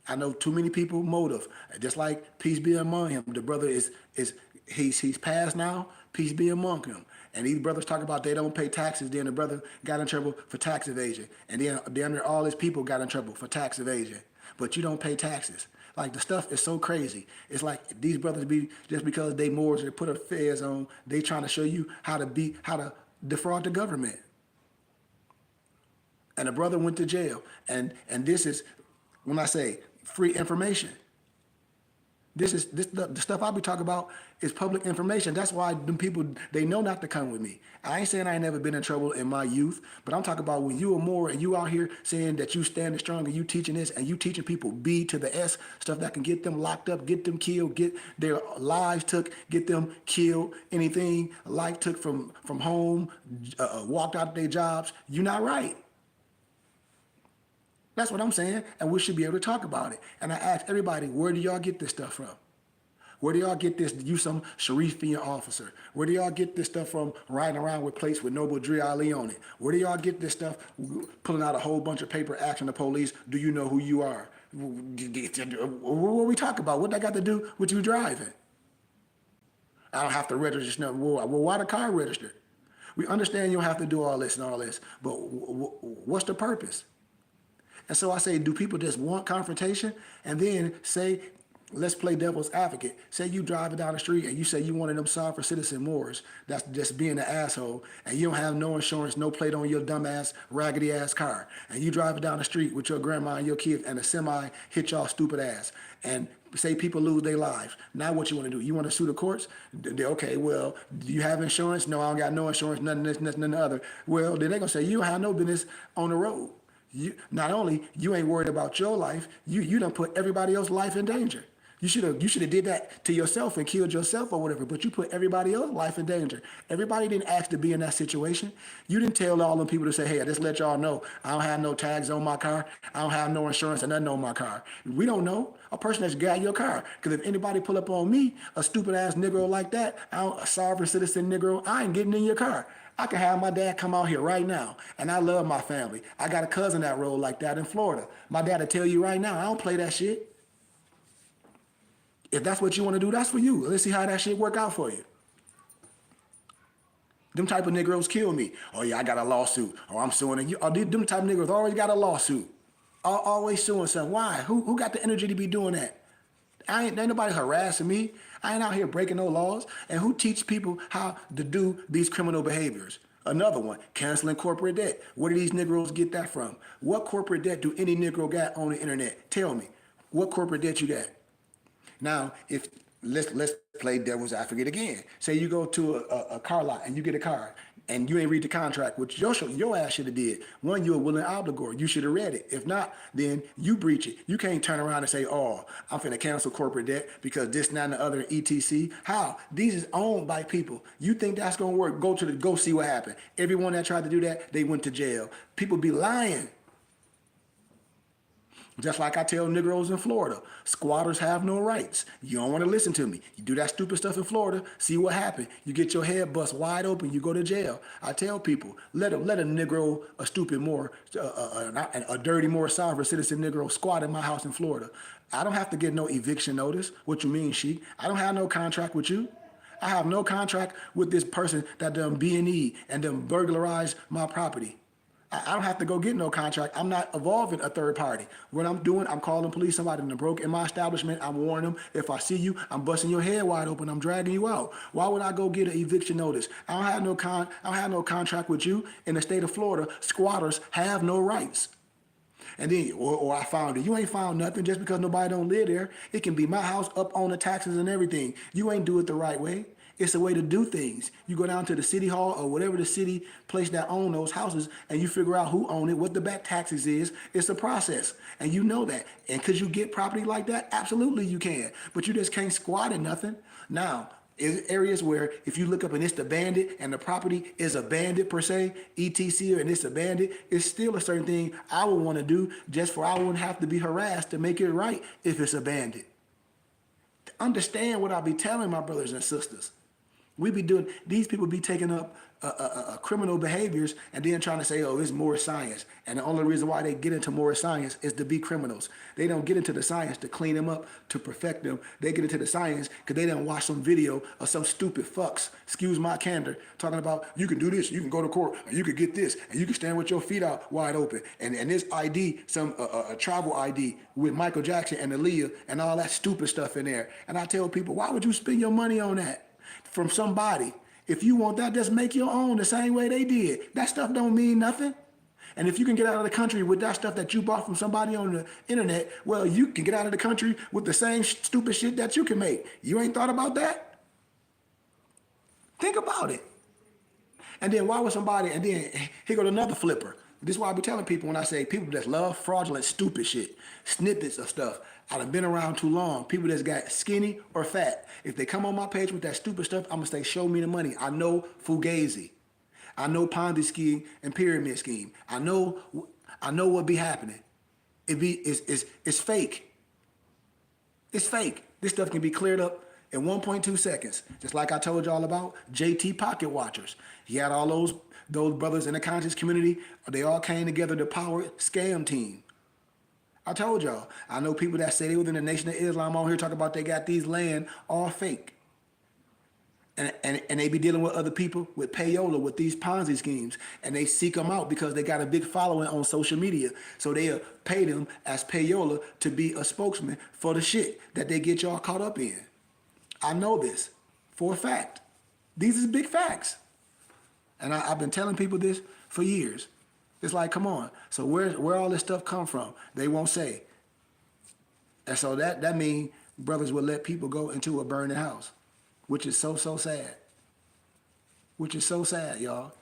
I know too many people motive. Just like peace be among him. The brother he's passed now, peace be among him. And these brothers talk about they don't pay taxes. Then the brother got in trouble for tax evasion. And then all his people got in trouble for tax evasion. But you don't pay taxes. Like, the stuff is so crazy. It's like these brothers be, just because they Moors, they put a fez on, they trying to show you how to defraud the government. And a brother went to jail. And this is, when I say free information, the stuff I be talking about is public information. That's why them people, they know not to come with me. I ain't saying I ain't never been in trouble in my youth, but I'm talking about when you are more and you out here saying that you standing strong and you teaching this and you teaching people B to the S, stuff that can get them locked up, get them killed, get their lives took, get them killed, anything, life took from home, walked out of their jobs. You're not right. That's what I'm saying, and we should be able to talk about it. And I ask everybody, where do y'all get this stuff from? Where do y'all get this? You some Sharifian officer? Where do y'all get this stuff from? Riding around with plates with Noble Dre Ali on it. Where do y'all get this stuff? Pulling out a whole bunch of paper, asking the police, "Do you know who you are?" What we talk about? What that got to do with you driving? I don't have to register. Well, why the car registered? We understand you don't have to do all this and all this, but what's the purpose? And so I say, do people just want confrontation? And then say, let's play devil's advocate. Say you driving down the street and you say you one of them sovereign citizen Moors that's just being an asshole, and you don't have no insurance, no plate on your dumbass, raggedy ass car. And you driving down the street with your grandma and your kids, and a semi hit y'all stupid ass. And say people lose their lives. Now what you want to do? You want to sue the courts? Okay, well, do you have insurance? No, I don't got no insurance, nothing this, nothing the other. Well, then they're going to say, you don't have no business on the road. Not only you ain't worried about your life, you done put everybody else's life in danger. You should have did that to yourself and killed yourself or whatever, but you put everybody else's life in danger. Everybody didn't ask to be in that situation. You didn't tell all them people to say, hey, I just let y'all know, I don't have no tags on my car. I don't have no insurance and nothing on my car. We don't know. A person that's got your car. Because if anybody pull up on me, a stupid ass Negro like that, a sovereign citizen Negro, I ain't getting in your car. I can have my dad come out here right now, and I love my family. I got a cousin that rolled like that in Florida. My dad will tell you right now, I don't play that shit. If that's what you want to do, that's for you. Let's see how that shit work out for you. Them type of Negroes kill me. Oh yeah, I got a lawsuit. Oh, I'm suing you. Oh, them type of Negroes always got a lawsuit. Always suing something. Why? Who got the energy to be doing that? Ain't nobody harassing me. I ain't out here breaking no laws. And who teach people how to do these criminal behaviors? Another one, canceling corporate debt. Where do these Negroes get that from? What corporate debt do any Negro got on the internet? Tell me, what corporate debt you got? Now, if let's play devil's advocate again. Say you go to a car lot and you get a car and you ain't read the contract, which your ass should have did. One, you're a willing obligor. You should have read it. If not, then you breach it. You can't turn around and say, oh, I'm finna cancel corporate debt because this, that, and the other, etc. How? These is owned by people. You think that's gonna work? Go see what happened. Everyone that tried to do that, they went to jail. People be lying. Just like I tell Negroes in Florida, squatters have no rights. You don't want to listen to me. You do that stupid stuff in Florida, see what happened. You get your head bust wide open, you go to jail. I tell people, let a Negro, a stupid Moor, a dirty Moor sovereign citizen Negro squat in my house in Florida. I don't have to get no eviction notice. What you mean, Sheik? I don't have no contract with you. I have no contract with this person that done B&E and done burglarized my property. I don't have to go get no contract. I'm not involving a third party. What I'm doing, I'm calling police. Somebody that broke in my establishment. I'm warning them. If I see you, I'm busting your head wide open. I'm dragging you out. Why would I go get an eviction notice? I don't have no contract with you. In the state of Florida, squatters have no rights. And then, or I found it. You ain't found nothing just because nobody don't live there. It can be my house up on the taxes and everything. You ain't do it the right way. It's a way to do things. You go down to the city hall or whatever the city place that own those houses, and you figure out who own it, what the back taxes is. It's a process, and you know that. And could you get property like that? Absolutely, you can. But you just can't squat at nothing. Now, is areas where if you look up and it's the bandit and the property is abandoned per se, etc., and it's abandoned, it's still a certain thing I would want to do just for I wouldn't have to be harassed to make it right if it's abandoned. Understand what I be telling my brothers and sisters. We be doing, these people be taking up criminal behaviors and then trying to say, oh, it's more science. And the only reason why they get into more science is to be criminals. They don't get into the science to clean them up, to perfect them. They get into the science because they didn't watch some video of some stupid fucks, excuse my candor, talking about you can do this, you can go to court, and you can get this, and you can stand with your feet out wide open. And this ID, some a travel ID with Michael Jackson and Aaliyah and all that stupid stuff in there. And I tell people, why would you spend your money on that? From somebody. If you want that, just make your own the same way they did. That stuff don't mean nothing. And if you can get out of the country with that stuff that you bought from somebody on the internet, well, you can get out of the country with the same stupid shit that you can make. You ain't thought about that? Think about it. And then why would somebody, and then here goes another flipper. This is why I be telling people when I say people that love fraudulent, stupid shit, snippets of stuff. I done been around too long. People that's got skinny or fat. If they come on my page with that stupid stuff, I'm gonna say, show me the money. I know Fugazi. I know Ponzi scheme and pyramid scheme. I know what be happening. It's fake. It's fake. This stuff can be cleared up in 1.2 seconds. Just like I told y'all about JT Pocket Watchers. He had all those brothers in the conscious community. They all came together to power scam team. I told y'all, I know people that say they within the Nation of Islam on here talking about they got these land all fake. And they be dealing with other people with payola, with these Ponzi schemes. And they seek them out because they got a big following on social media. So they'll pay them as payola to be a spokesman for the shit that they get y'all caught up in. I know this for a fact. These is big facts. And I've been telling people this for years. It's like, come on. So where all this stuff come from? They won't say. And so that means brothers will let people go into a burning house, which is so sad. Which is so sad, y'all.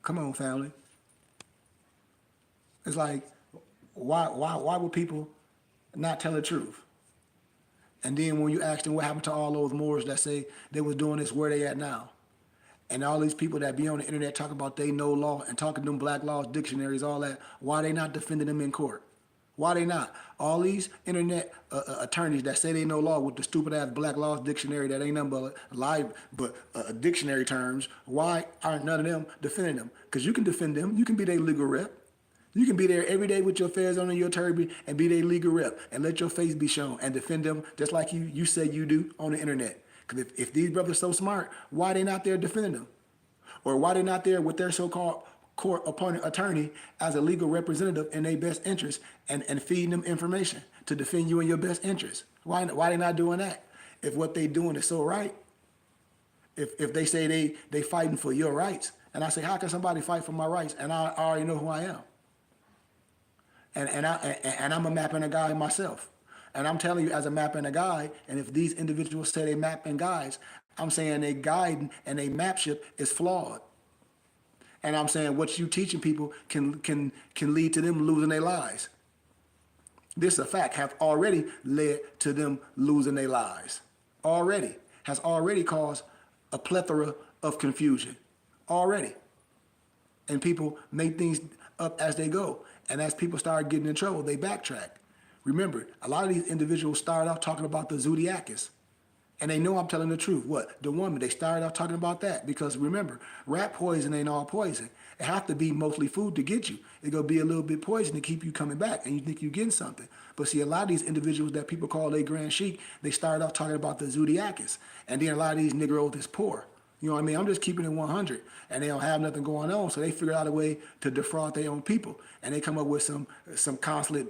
Come on, family. It's like, why would people not tell the truth? And then when you ask them what happened to all those Moors that say they was doing this, where they at now? And all these people that be on the internet talking about they know law and talking them black laws, dictionaries, all that, why they not defending them in court? Why they not? All these internet attorneys that say they know law with the stupid ass black laws dictionary that ain't nothing but dictionary terms, why aren't none of them defending them? Because you can defend them. You can be their legal rep. You can be there every day with your fez on and your turban and be their legal rep and let your face be shown and defend them just like you say you do on the internet. Because if these brothers so smart, why they not there defending them? Or why they not there with their so-called court appointed attorney as a legal representative in their best interest and feeding them information to defend you in your best interest? Why they not doing that? If what they doing is so right, if they say they fighting for your rights, and I say, how can somebody fight for my rights? And I already know who I am. And I'm a mapping guy myself. And I'm telling you, as a mapping guy, and if these individuals say they mapping guys, I'm saying they guide and they mapship is flawed. And I'm saying what you teaching people can lead to them losing their lives. This is a fact, have already led to them losing their lives. Has already caused a plethora of confusion. Already. And people make things up as they go. And as people start getting in trouble, they backtrack. Remember, a lot of these individuals started off talking about the Zodiacus. And they know I'm telling the truth. What? The woman, they started off talking about that. Because remember, rat poison ain't all poison. It have to be mostly food to get you. It's going to be a little bit poison to keep you coming back. And you think you're getting something. But see, a lot of these individuals that people call their grand sheik, they started off talking about the Zodiacus. And then a lot of these Negroes is poor. You know what I mean? I'm just keeping it 100. And they don't have nothing going on. So they figured out a way to defraud their own people. And they come up with some consulate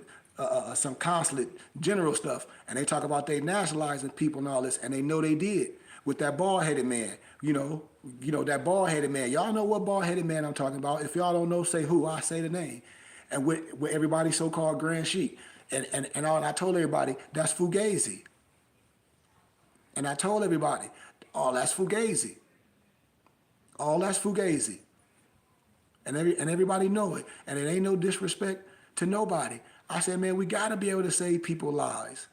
general stuff, and they talk about they nationalizing people and all this, and they know they did with that bald-headed man. You know that bald-headed man. Y'all know what bald-headed man I'm talking about. If y'all don't know, say who. I say the name. And with everybody so-called grand sheik, and all. And I told everybody that's Fugazi. And I told everybody, all that's fugazi. All that's fugazi. And everybody know it. And it ain't no disrespect to nobody. I said, man, we got to be able to save people lives.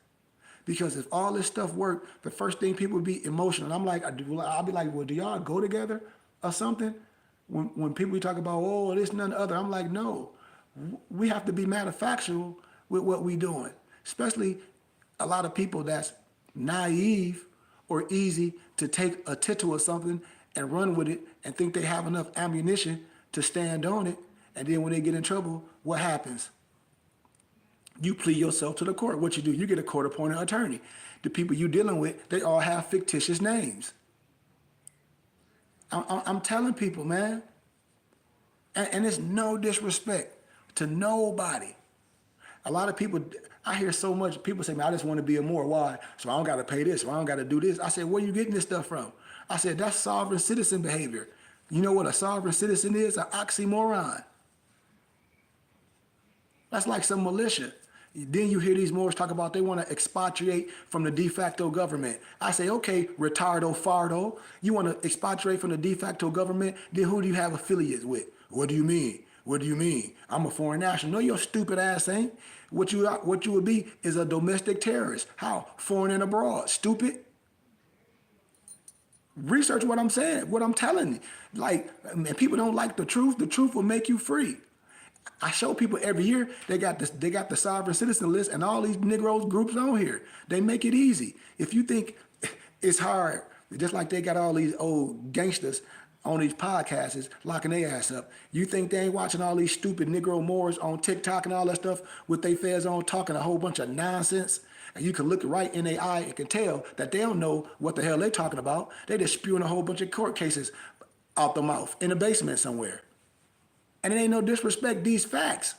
Because if all this stuff worked, the first thing people would be emotional. And I'm like, I'll be like, well, do y'all go together or something? When people talk about, oh, this, none other, I'm like, no. We have to be manufactured with what we doing. Especially a lot of people that's naive or easy to take a tittle or something and run with it and think they have enough ammunition to stand on it. And then when they get in trouble, what happens? You plead yourself to the court. What you do, you get a court-appointed attorney. The people you dealing with, they all have fictitious names. I'm telling people, man, and it's no disrespect to nobody. A lot of people, I hear so much, people say, man, I just want to be a Moor. Why? So I don't got to pay this, or I don't got to do this. I said, where you getting this stuff from? I said, that's sovereign citizen behavior. You know what a sovereign citizen is? An oxymoron. That's like some militia. Then you hear these Moors talk about they want to expatriate from the de facto government. I say, okay, retardo fardo, you want to expatriate from the de facto government, then who do you have affiliates with? What do you mean? What do you mean? I'm a foreign national. No, your stupid ass ain't. What you would be is a domestic terrorist. How? Foreign and abroad. Stupid. Research what I'm saying, what I'm telling you. Like, and people don't like the truth. The truth will make you free. I show people every year they got the sovereign citizen list and all these Negroes groups on here. They make it easy. If you think it's hard, just like they got all these old gangsters on these podcasts locking their ass up, you think they ain't watching all these stupid Negro Moors on TikTok and all that stuff with their feds on talking a whole bunch of nonsense? And you can look right in their eye and can tell that they don't know what the hell they talking about. They just spewing a whole bunch of court cases out the mouth in the basement somewhere. And it ain't no disrespect, these facts.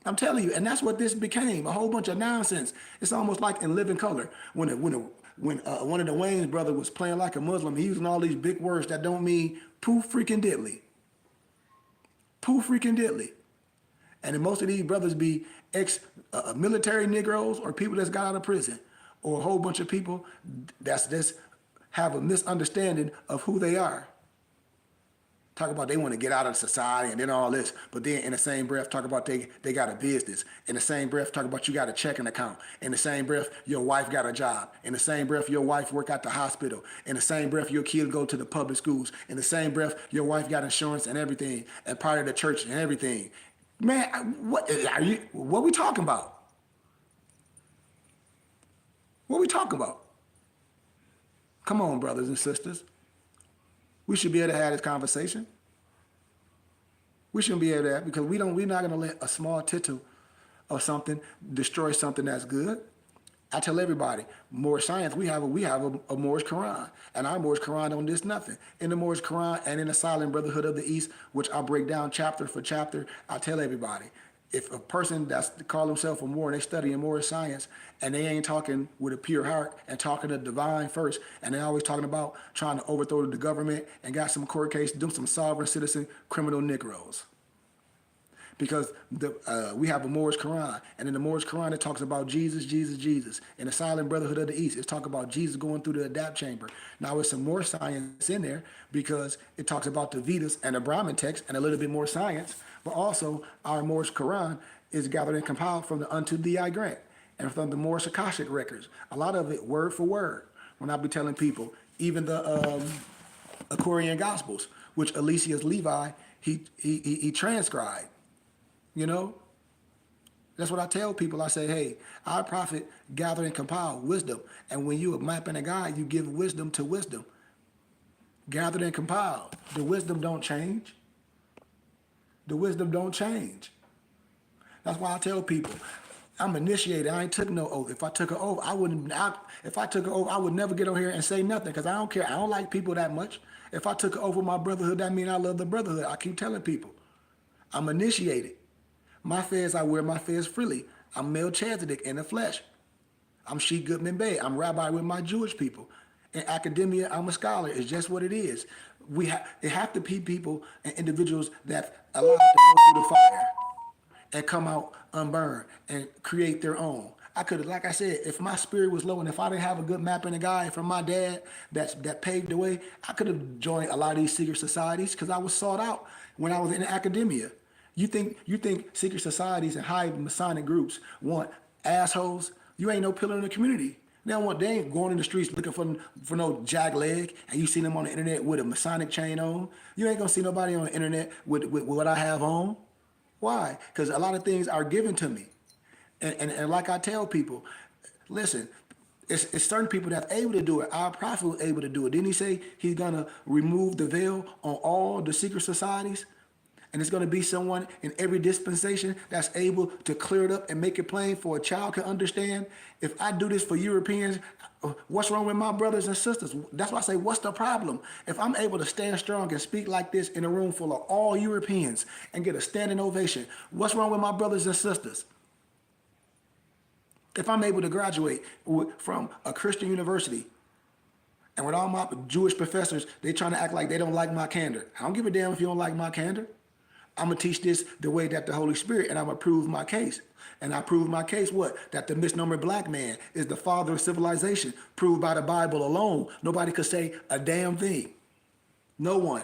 I'm telling you, and that's what this became, a whole bunch of nonsense. It's almost like in Living Color, when one of the Wayans brothers was playing like a Muslim, he using all these big words that don't mean poo freaking diddly. Poo freaking diddly. And then most of these brothers be ex-military Negroes or people that's got out of prison, or a whole bunch of people that's just have a misunderstanding of who they are. Talk about they want to get out of society and then all this, but then in the same breath talk about they got a business. In the same breath talk about you got a checking account. In the same breath your wife got a job. In the same breath your wife work at the hospital. In the same breath your kids go to the public schools. In the same breath your wife got insurance and everything and part of the church and everything. Man, what we talking about? What we talking about? Come on, brothers and sisters. We should be able to have this conversation. We shouldn't be able to have, because we're not going to let a small tittle of something destroy something that's good. I tell everybody, Moorish science, we have a Moorish Quran, and our Moorish Quran don't diss nothing. In the Moorish Quran and in the Silent Brotherhood of the East, which I break down chapter for chapter, I tell everybody, if a person that's call himself a Moor and they study in Moorish science and they ain't talking with a pure heart and talking to divine first, and they always talking about trying to overthrow the government and got some court case, do some sovereign citizen criminal Negroes. Because we have a Moorish Quran, and in the Moorish Quran it talks about Jesus, Jesus, Jesus. In the Silent Brotherhood of the East, it's talking about Jesus going through the adapt chamber. Now there's some more science in there because it talks about the Vedas and the Brahmin text and a little bit more science, but also our Moorish Quran is gathered and compiled from the Unto Thee I Grant and from the Moorish Akashic records. A lot of it word for word. When I be telling people, even the Aquarian Gospels, which Eliseus Levi, he transcribed. You know, that's what I tell people. I say, hey, our prophet gathered and compiled wisdom. And when you are mapping a guide, you give wisdom to wisdom. Gathered and compiled. The wisdom don't change. The wisdom don't change. That's why I tell people, I'm initiated. I ain't took no oath. If I took an oath, I would never get on here and say nothing because I don't care. I don't like people that much. If I took an oath with my brotherhood, that means I love the brotherhood. I keep telling people, I'm initiated. My fez, I wear my fez freely. I'm Melchizedek in the flesh. I'm Sheikh Goodman Bey. I'm rabbi with my Jewish people. In academia, I'm a scholar. It's just what it is. It have to be people and individuals that allow it to go through the fire and come out unburned and create their own. I could have, like I said, if my spirit was low and if I didn't have a good map and a guide from my dad that paved the way, I could have joined a lot of these secret societies because I was sought out when I was in academia. You think secret societies and high Masonic groups want assholes? You ain't no pillar in the community. They ain't going in the streets looking for no jack leg, and you see them on the internet with a Masonic chain on. You ain't gonna see nobody on the internet with what I have on. Why? Because a lot of things are given to me. And like I tell people, listen, it's certain people that's able to do it. Our prophet was able to do it. Didn't he say he's gonna remove the veil on all the secret societies? And it's gonna be someone in every dispensation that's able to clear it up and make it plain for a child can understand. If I do this for Europeans, what's wrong with my brothers and sisters? That's why I say, what's the problem? If I'm able to stand strong and speak like this in a room full of all Europeans and get a standing ovation, what's wrong with my brothers and sisters? If I'm able to graduate from a Christian university and with all my Jewish professors, they trying to act like they don't like my candor. I don't give a damn if you don't like my candor. I'm gonna teach this the way that the Holy Spirit, and I'm gonna prove my case. And I prove my case what? That the misnomer black man is the father of civilization, proved by the Bible alone. Nobody could say a damn thing. No one,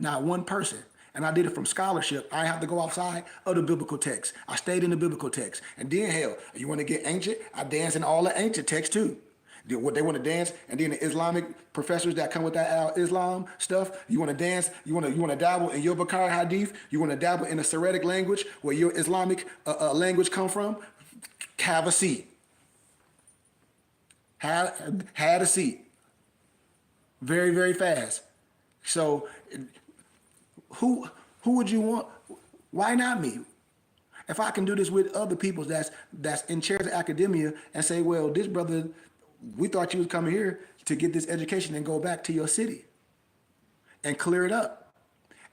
not one person. And I did it from scholarship. I have to go outside of the biblical text. I stayed in the biblical text. And then hell, you want to get ancient? I dance in all the ancient texts too. What they want to dance, and then the Islamic professors that come with that Islam stuff, you want to dance, you want to dabble in your Bukhari hadith, you want to dabble in a Syriac language where your Islamic language come from. Have a seat. Had a seat. Very, very fast. So who would you want? Why not me? If I can do this with other people that's in chairs of academia and say, well, this brother, we thought you was coming here to get this education and go back to your city and clear it up.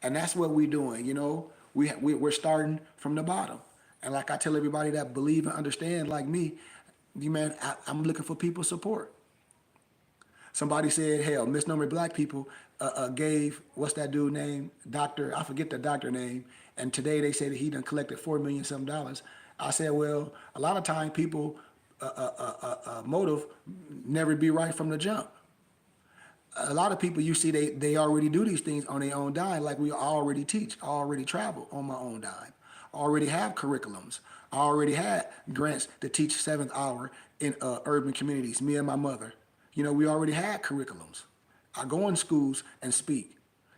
And that's what we're doing, you know. We're starting from the bottom. And like I tell everybody that believe and understand like me, I'm looking for people's support. Somebody said, hell, misnomer black people gave, what's that dude name? I forget the doctor name. And today they say that he done collected $4 million some dollars. I said, well, a lot of times people, motive never be right from the jump. A lot of people you see, they already do these things on their own dime, like we already teach, already travel on my own dime, already have curriculums, I already had grants to teach 7th hour in urban communities, me and my mother. You know, we already had curriculums. I go in schools and speak,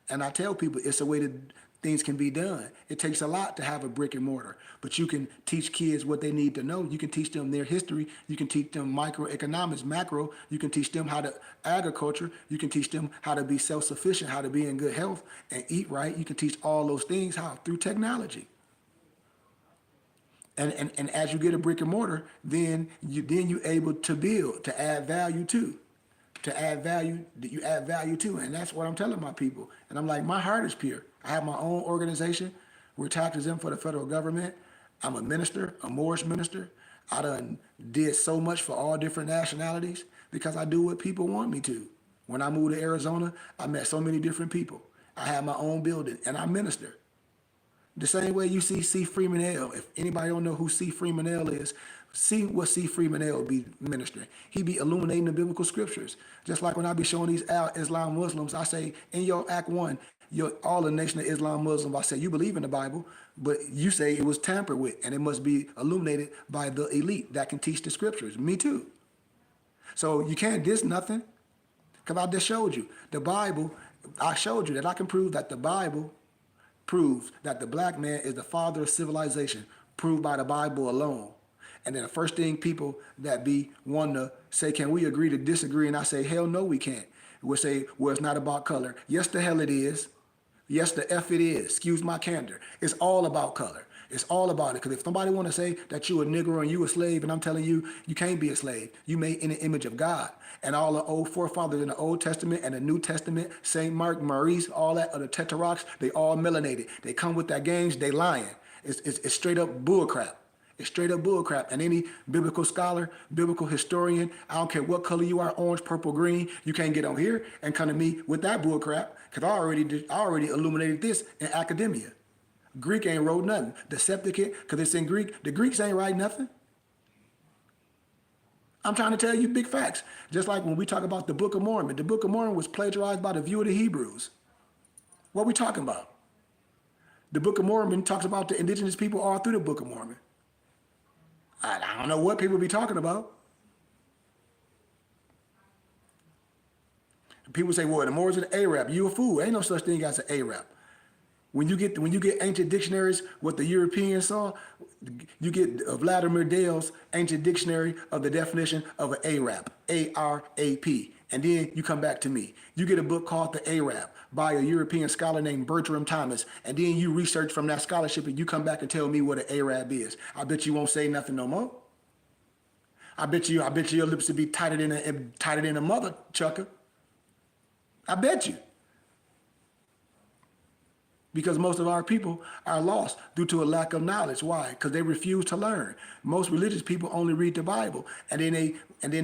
and I tell people it's a way that things can be done. It takes a lot to have a brick and mortar, but you can teach kids what they need to know. You can teach them their history. You can teach them microeconomics, macro. You can teach them how to agriculture. You can teach them how to be self-sufficient, how to be in good health and eat right. You can teach all those things how? Through technology. And as you get a brick and mortar, then you're able to build, to add value to. To add value, you add value to, and that's what I'm telling my people. And I'm like, my heart is pure. I have my own organization. We're tax exempt for the federal government. I'm a minister, a Moorish minister. I done did so much for all different nationalities because I do what people want me to. When I moved to Arizona, I met so many different people. I have my own building, and I minister. The same way you see C. Freeman L. If anybody don't know who C. Freeman L. is, see what C. Freeman L. be ministering. He be illuminating the biblical scriptures. Just like when I be showing these Islam Muslims, I say, in your Act 1, all the Nation of Islam Muslims, I say, you believe in the Bible, but you say it was tampered with, and it must be illuminated by the elite that can teach the scriptures. Me too. So you can't diss nothing, because I just showed you. The Bible, I showed you that I can prove that the Bible proves that the black man is the father of civilization, proved by the Bible alone. And then the first thing people that be want to say, can we agree to disagree? And I say, hell no, we can't. We'll say, well, it's not about color. Yes, the hell it is. Yes, the F it is. Excuse my candor. It's all about color. It's all about it. Because if somebody want to say that you a nigger and you a slave, and I'm telling you, you can't be a slave. You made in the image of God. And all the old forefathers in the Old Testament and the New Testament, St. Mark, Maurice, all that, or the Tetrarchs, they all melanated. They come with that games, they lying. It's straight up bullcrap. It's straight up bullcrap. And any biblical scholar, biblical historian, I don't care what color you are, orange, purple, green, you can't get on here and come to me with that bullcrap, because I already illuminated this in academia. Greek ain't wrote nothing. The Septuagint, because it's in Greek, the Greeks ain't write nothing. I'm trying to tell you big facts. Just like when we talk about the Book of Mormon, the Book of Mormon was plagiarized by the View of the Hebrews. What are we talking about? The Book of Mormon talks about the indigenous people all through the Book of Mormon. I don't know what people be talking about. People say, well, the Moors are the Arab. You a fool. Ain't no such thing as an Arab. When you get ancient dictionaries, what the Europeans saw, you get Vladimir Dale's ancient dictionary of the definition of an Arab, A-R-A-P. And then you come back to me. You get a book called The Arab by a European scholar named Bertram Thomas. And then you research from that scholarship and you come back and tell me what an Arab is. I bet you won't say nothing no more. I bet you your lips would be tighter than a mother chucker. I bet you. Because most of our people are lost due to a lack of knowledge. Why? Because they refuse to learn. Most religious people only read the Bible and then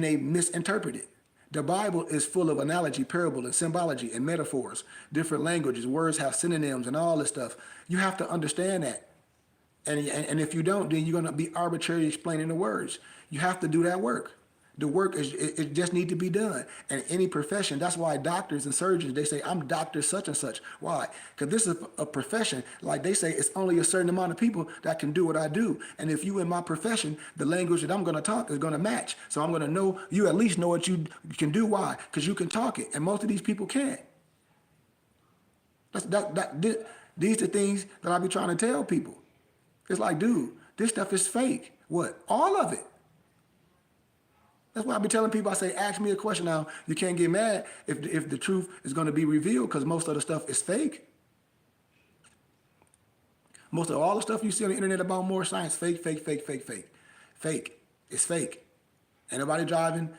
they misinterpret it. The Bible is full of analogy, parable, and symbology and metaphors, different languages. Words have synonyms and all this stuff. You have to understand that. And if you don't, then you're going to be arbitrarily explaining the words. You have to do that work. The work it just need to be done. And any profession, that's why doctors and surgeons, they say, I'm Dr. such and such. Why? Because this is a profession. Like they say, it's only a certain amount of people that can do what I do. And if you in my profession, the language that I'm going to talk is going to match. So I'm going to know, you at least know what you can do. Why? Because you can talk it. And most of these people can't. These are things that I be trying to tell people. It's like, dude, this stuff is fake. What? All of it. That's why I be telling people, I say, ask me a question now. You can't get mad if the truth is going to be revealed because most of the stuff is fake. Most of all the stuff you see on the internet about more science, fake. Fake. It's fake. Ain't nobody driving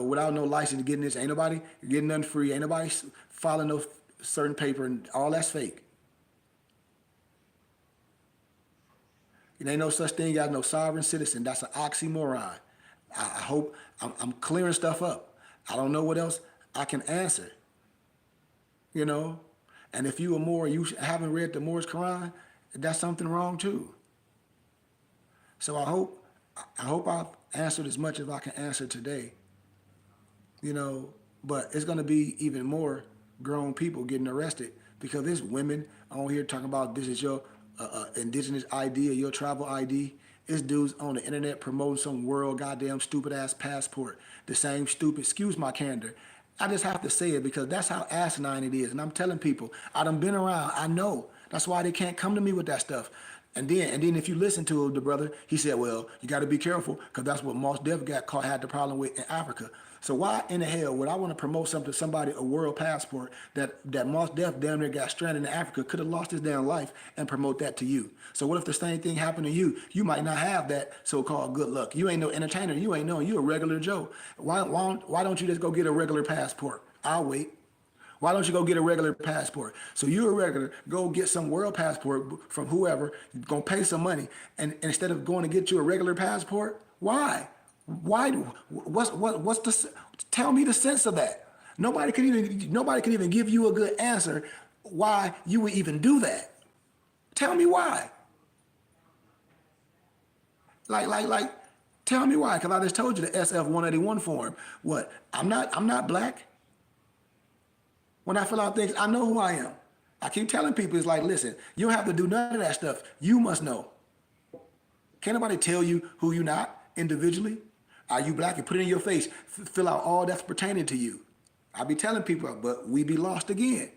without no license getting this. Ain't nobody getting nothing free. Ain't nobody filing no certain paper, and all that's fake. It ain't no such thing as no sovereign citizen. That's an oxymoron. I hope I'm clearing stuff up. I don't know what else I can answer, you know? And if you a Moor, you haven't read the Moor's Quran, that's something wrong too. So I hope I've answered as much as I can answer today, you know, but it's gonna be even more grown people getting arrested because there's women on here talking about this is your indigenous ID or your travel ID. It's dudes on the internet promoting some world goddamn stupid ass passport. The same stupid, excuse my candor. I just have to say it because that's how asinine it is. And I'm telling people, I done been around, I know. That's why they can't come to me with that stuff. And then if you listen to the brother, he said, well, you got to be careful because that's what Mos Def had the problem with in Africa. So why in the hell would I want to promote something to somebody, a world passport, that Mos Def damn near got stranded in Africa, could have lost his damn life, and promote that to you? So what if the same thing happened to you? You might not have that so-called good luck. You ain't no entertainer. You ain't knowing. You a regular Joe. Why don't you just go get a regular passport? I'll wait. Why don't you go get a regular passport? So you're a regular, go get some world passport from whoever, you're gonna pay some money, and instead of going to get you a regular passport, why? What's the, tell me the sense of that. Nobody can even give you a good answer why you would even do that. Tell me why. Like, tell me why, because I just told you the SF-181 form. What? I'm not black. When I fill out things, I know who I am. I keep telling people, it's like, listen, you don't have to do none of that stuff. You must know. Can't nobody tell you who you're not individually? Are you black? And put it in your face. Fill out all that's pertaining to you. I be telling people, but we be lost again.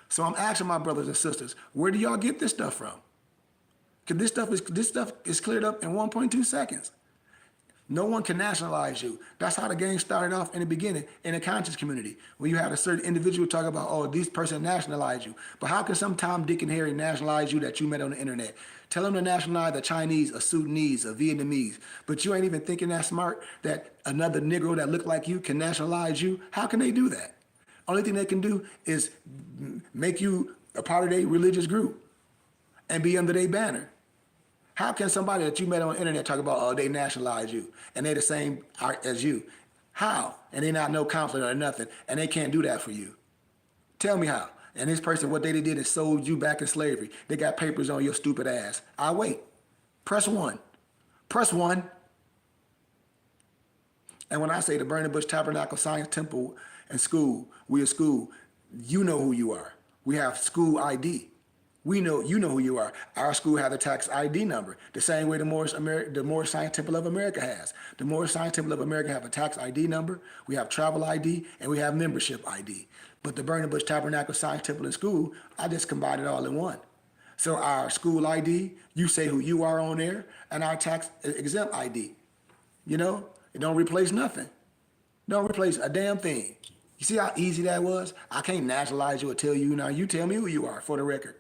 So I'm asking my brothers and sisters, where do y'all get this stuff from? Because this stuff is cleared up in 1.2 seconds. No one can nationalize you. That's how the gang started off in the beginning in the conscious community. When you had a certain individual talk about, oh, this person nationalized you. But how can some Tom, Dick, and Harry nationalize you that you met on the internet? Tell them to nationalize a Chinese, a Sudanese, a Vietnamese. But you ain't even thinking that smart that another Negro that look like you can nationalize you. How can they do that? Only thing they can do is make you a part of their religious group and be under their banner. How can somebody that you met on the internet talk about, oh, they nationalize you and they the same as you? How? And they not no counselor or nothing, and they can't do that for you. Tell me how. And this person, what they did is sold you back in slavery. They got papers on your stupid ass. I'll wait. Press 1. Press 1. And when I say the Burning Bush Tabernacle Science Temple and School, we a school, you know who you are. We have school ID. We know you know who you are. Our school has a tax ID number, the same way the Moorish Science Temple of America has. The Moorish Science Temple of America have a tax ID number. We have travel ID and we have membership ID. But the Burning Bush Tabernacle Science Temple and School, I just combined it all in one. So our school ID, you say who you are on there, and our tax exempt ID. You know, it don't replace nothing. Don't replace a damn thing. You see how easy that was? I can't nationalize you or tell you now. You tell me who you are for the record.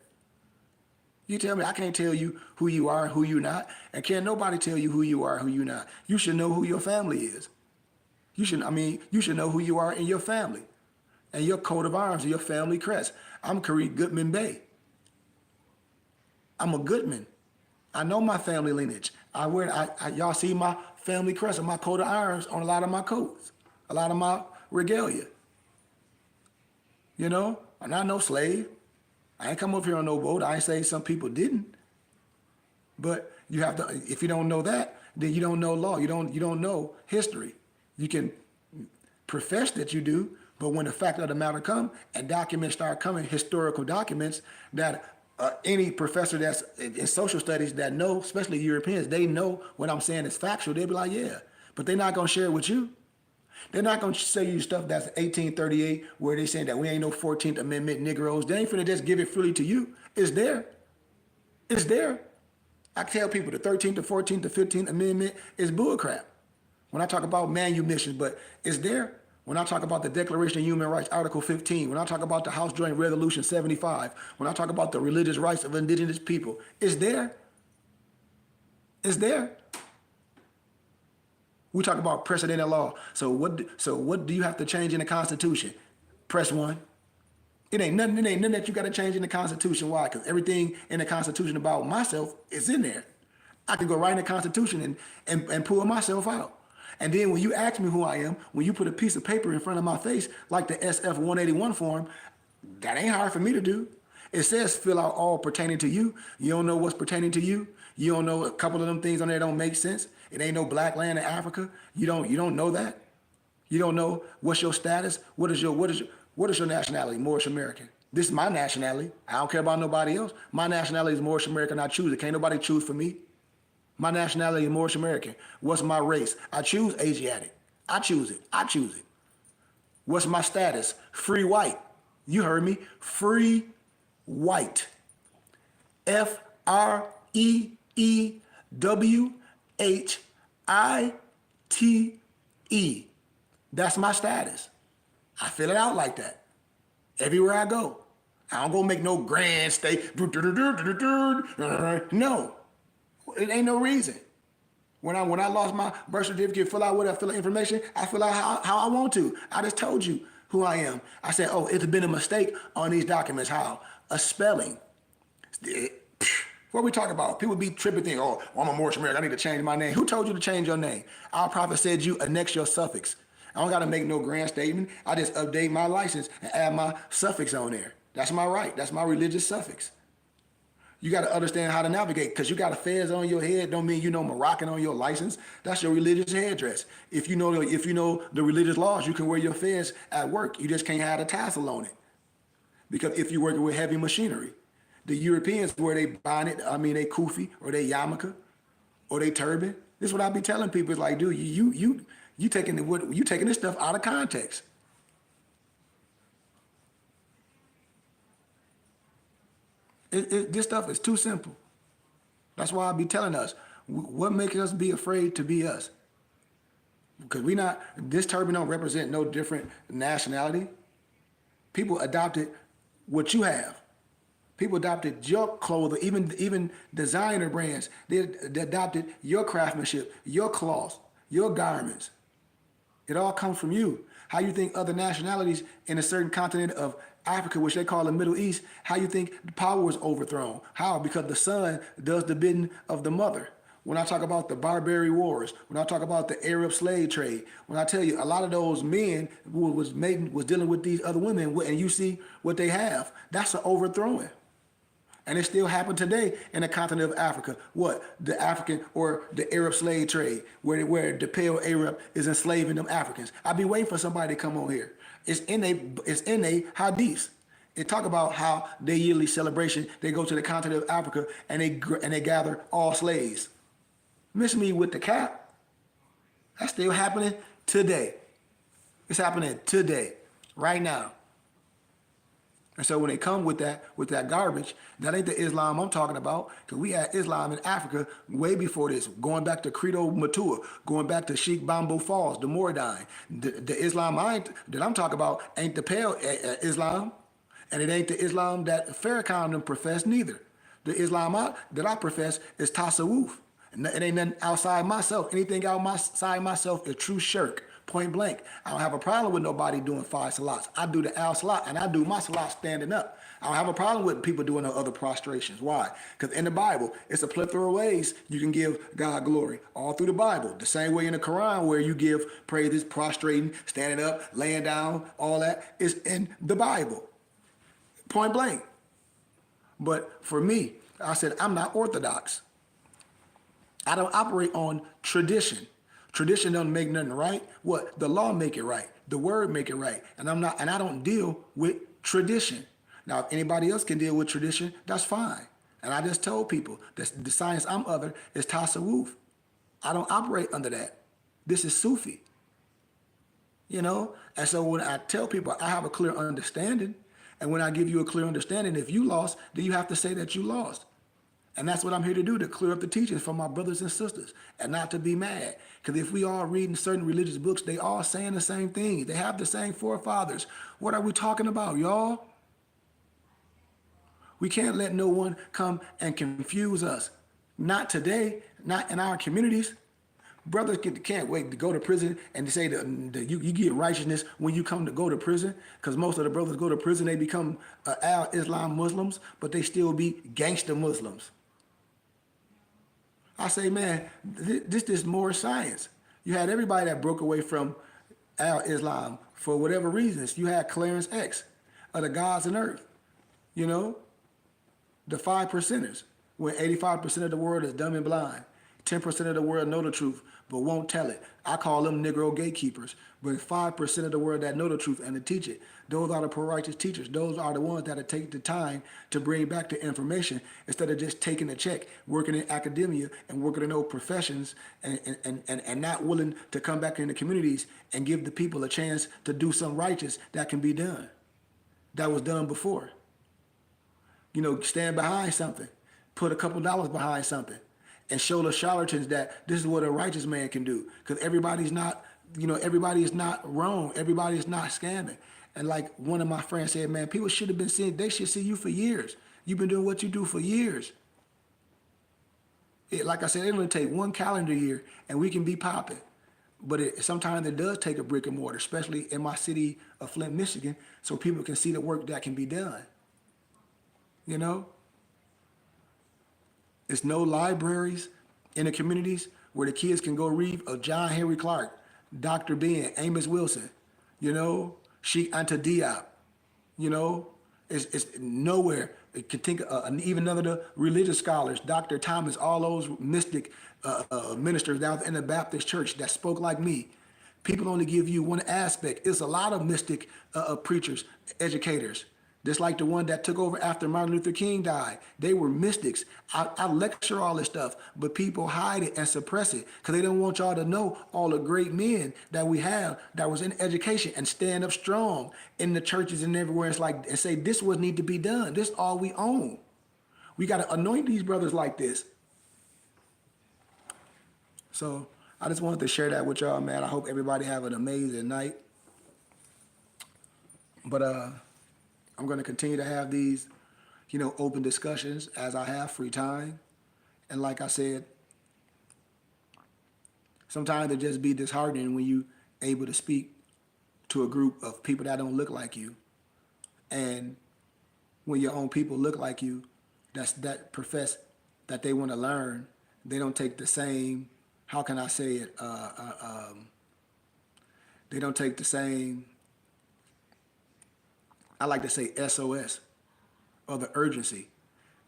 You tell me, I can't tell you who you are and who you're not. And can't nobody tell you who you are and who you're not. You should know who your family is. You should know who you are in your family. And your coat of arms, your family crest. I'm Kareem Goodman Bey. I'm a Goodman. I know my family lineage. Y'all see my family crest and my coat of arms on a lot of my coats, a lot of my regalia. You know, I'm not no slave. I ain't come up here on no boat. I ain't say some people didn't. But you have to, if you don't know that, then you don't know law. You don't know history. You can profess that you do, but when the fact of the matter come and documents start coming, historical documents that any professor that's in social studies that know, especially Europeans, they know what I'm saying is factual. They'll be like, yeah, but they're not gonna share it with you. They're not gonna say you stuff that's 1838 where they saying that we ain't no 14th Amendment Negroes. They ain't finna just give it freely to you. It's there. It's there. I tell people the 13th, the 14th, the 15th Amendment is bullcrap. When I talk about manumission, but it's there. When I talk about the Declaration of Human Rights, Article 15, when I talk about the House Joint Resolution 75, when I talk about the religious rights of indigenous people, it's there. It's there. We talk about precedent and law. So what do you have to change in the Constitution? Press 1. It ain't nothing that you got to change in the Constitution. Why? Because everything in the Constitution about myself is in there. I can go right in the Constitution and pull myself out. And then when you ask me who I am, when you put a piece of paper in front of my face, like the SF 181 form, that ain't hard for me to do. It says fill out all pertaining to you. You don't know what's pertaining to you. You don't know a couple of them things on there don't make sense. It ain't no black land in Africa. You don't know that. You don't know what's your status. What is your nationality? Moorish American. This is my nationality. I don't care about nobody else. My nationality is Moorish American. I choose it. Can't nobody choose for me. My nationality is Moorish American. What's my race? I choose Asiatic. I choose it. I choose it. What's my status? Free white. You heard me. Free white. FREEWHITE. That's my status. I fill it out like that everywhere I go. I don't go make no grand state. No. It ain't no reason. When I lost my birth certificate, fill out information, I fill out how I want to. I just told you who I am. I said, oh, it's been a mistake on these documents. How? A spelling. What we talk about? People be tripping thinking, oh, I'm a Moorish American, I need to change my name. Who told you to change your name? Our prophet said you annex your suffix. I don't gotta make no grand statement. I just update my license and add my suffix on there. That's my right. That's my religious suffix. You got to understand how to navigate because you got a fez on your head. Don't mean you know Moroccan on your license. That's your religious headdress. If you know the religious laws, you can wear your fez at work. You just can't have a tassel on it because if you're working with heavy machinery, the Europeans where they bind it. I mean, they kufi or they yarmulke or they turban. This is what I be telling people. It's like, dude, you taking this stuff out of context. This stuff is too simple. That's why I be telling us, what makes us be afraid to be us? Because this turban don't represent no different nationality. People adopted what you have. People adopted your clothing, even designer brands. They adopted your craftsmanship, your cloth, your garments. It all comes from you. How you think other nationalities in a certain continent of Africa, which they call the Middle East, how you think the power was overthrown? How? Because the son does the bidding of the mother. When I talk about the Barbary Wars, when I talk about the Arab slave trade, when I tell you a lot of those men was dealing with these other women, and you see what they have, that's an overthrowing. And it still happened today in the continent of Africa. What? The African or the Arab slave trade, where the pale Arab is enslaving them Africans. I be waiting for somebody to come on here. It's in a hadiths. It talk about how their yearly celebration, they go to the continent of Africa and they gather all slaves. Miss me with the cap. That's still happening today. It's happening today, right now. And so when they come with that garbage, that ain't the Islam I'm talking about. Because we had Islam in Africa way before this, going back to Credo Matua, going back to Sheikh Bambo Falls, the Mordine. The Islam that I'm talking about ain't the pale Islam, and it ain't the Islam that Farrakhan them profess neither. The Islam that I profess is Tasawwuf. And it ain't nothing outside myself. Anything outside myself is true shirk. Point blank. I don't have a problem with nobody doing 5 salats. I do the al salat, and I do my salat standing up. I don't have a problem with people doing the other prostrations. Why? Because in the Bible, it's a plethora of ways you can give God glory. All through the Bible. The same way in the Quran where you give praises, prostrating, standing up, laying down, all that is in the Bible. Point blank. But for me, I said, I'm not orthodox. I don't operate on tradition. Tradition doesn't make nothing right. What? The law make it right. The word make it right. And I don't deal with tradition. Now, if anybody else can deal with tradition, that's fine. And I just told people that the science I'm other is Tasawwuf. I don't operate under that. This is Sufi. And so when I tell people I have a clear understanding, and when I give you a clear understanding, if you lost, then you have to say that you lost. And that's what I'm here to do, to clear up the teachings for my brothers and sisters and not to be mad. Because if we all reading certain religious books, they all saying the same thing. They have the same forefathers. What are we talking about, y'all? We can't let no one come and confuse us. Not today, not in our communities. Brothers can't wait to go to prison and to say that you get righteousness when you come to go to prison. Because most of the brothers go to prison, they become al-Islam Muslims, but they still be gangster Muslims. I say, man, this is more science. You had everybody that broke away from al-Islam for whatever reasons. You had Clarence X of the Gods and Earth, the 5%ers, when 85% of the world is dumb and blind. 10% of the world know the truth, but won't tell it. I call them Negro gatekeepers. But 5% of the world that know the truth and to teach it, those are the pro-righteous teachers. Those are the ones that take the time to bring back the information instead of just taking a check, working in academia and working in those professions and not willing to come back in the communities and give the people a chance to do something righteous that can be done, that was done before. Stand behind something, put a couple dollars behind something, and show the charlatans that this is what a righteous man can do. Because everybody is not wrong. Everybody is not scamming. And like one of my friends said, man, people should have been seeing, they should see you for years. You've been doing what you do for years. Like I said, it only take one calendar year and we can be popping. But sometimes it does take a brick and mortar, especially in my city of Flint, Michigan, so people can see the work that can be done. There's no libraries in the communities where the kids can go read of John Henry Clark, Dr. Ben, Amos Wilson, Sheikh Anta Diop, it's nowhere. It can think even none of the religious scholars, Dr. Thomas, all those mystic ministers out in the Baptist church that spoke like me. People only give you one aspect. It's a lot of mystic preachers, educators. Just like the one that took over after Martin Luther King died. They were mystics. I lecture all this stuff, but people hide it and suppress it because they don't want y'all to know all the great men that we have that was in education and stand up strong in the churches and everywhere. It's like, and say, this what need to be done. This is all we own. We got to anoint these brothers like this. So I just wanted to share that with y'all, man. I hope everybody have an amazing night. But I'm going to continue to have these, open discussions as I have free time. And like I said, sometimes it just be disheartening when you able to speak to a group of people that don't look like you. And when your own people look like you, that profess that they want to learn, they don't take the same, how can I say it? They don't take the same, I like to say SOS, or the urgency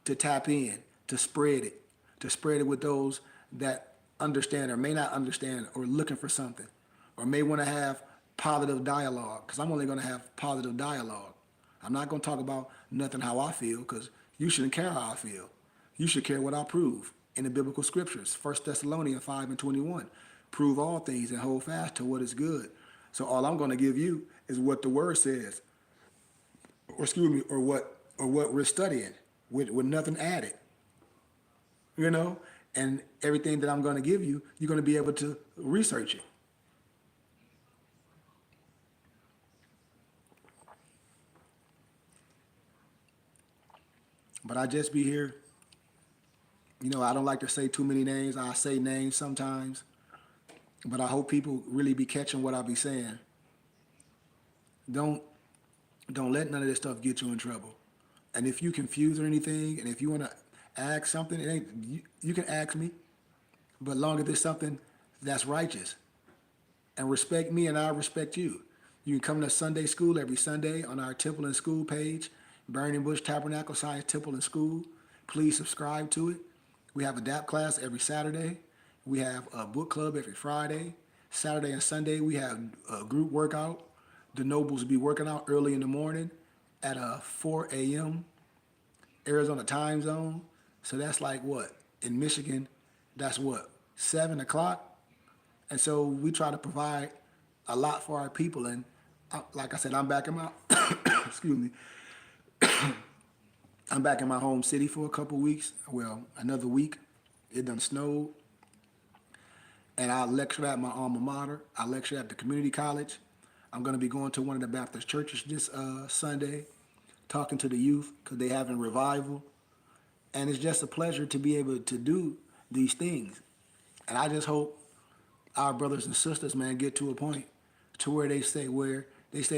to tap in, to spread it with those that understand or may not understand or looking for something or may want to have positive dialogue because I'm only going to have positive dialogue. I'm not going to talk about nothing how I feel because you shouldn't care how I feel. You should care what I prove in the biblical scriptures. 1 Thessalonians 5:21. Prove all things and hold fast to what is good. So all I'm going to give you is what the word says, or excuse me, or what we're studying with nothing added. You know? And everything that I'm going to give you, you're going to be able to research it. But I just be here. You know, I don't like to say too many names. I say names sometimes. But I hope people really be catching what I be saying. Don't don't let none of this stuff get you in trouble. And if you confused or anything, and if you want to ask something, it ain't you can ask me. But long as it's something that's righteous and respect me and I respect you. You can come to Sunday school every Sunday on our Temple and School page, Burning Bush Tabernacle Science Temple and School. Please subscribe to it. We have a DAP class every Saturday. We have a book club every Friday. Saturday and Sunday, we have a group workout. The Nobles be working out early in the morning at 4 a.m. Arizona time zone. So that's like what? In Michigan, that's what? 7 o'clock? And so we try to provide a lot for our people. And like I said, I'm back in my, excuse me, I'm back in my home city for a couple weeks. Well, another week. It done snowed. And I lecture at my alma mater. I lecture at the community college. I'm going to be going to one of the Baptist churches this Sunday, talking to the youth because they having revival. And it's just a pleasure to be able to do these things. And I just hope our brothers and sisters, man, get to a point to where they say,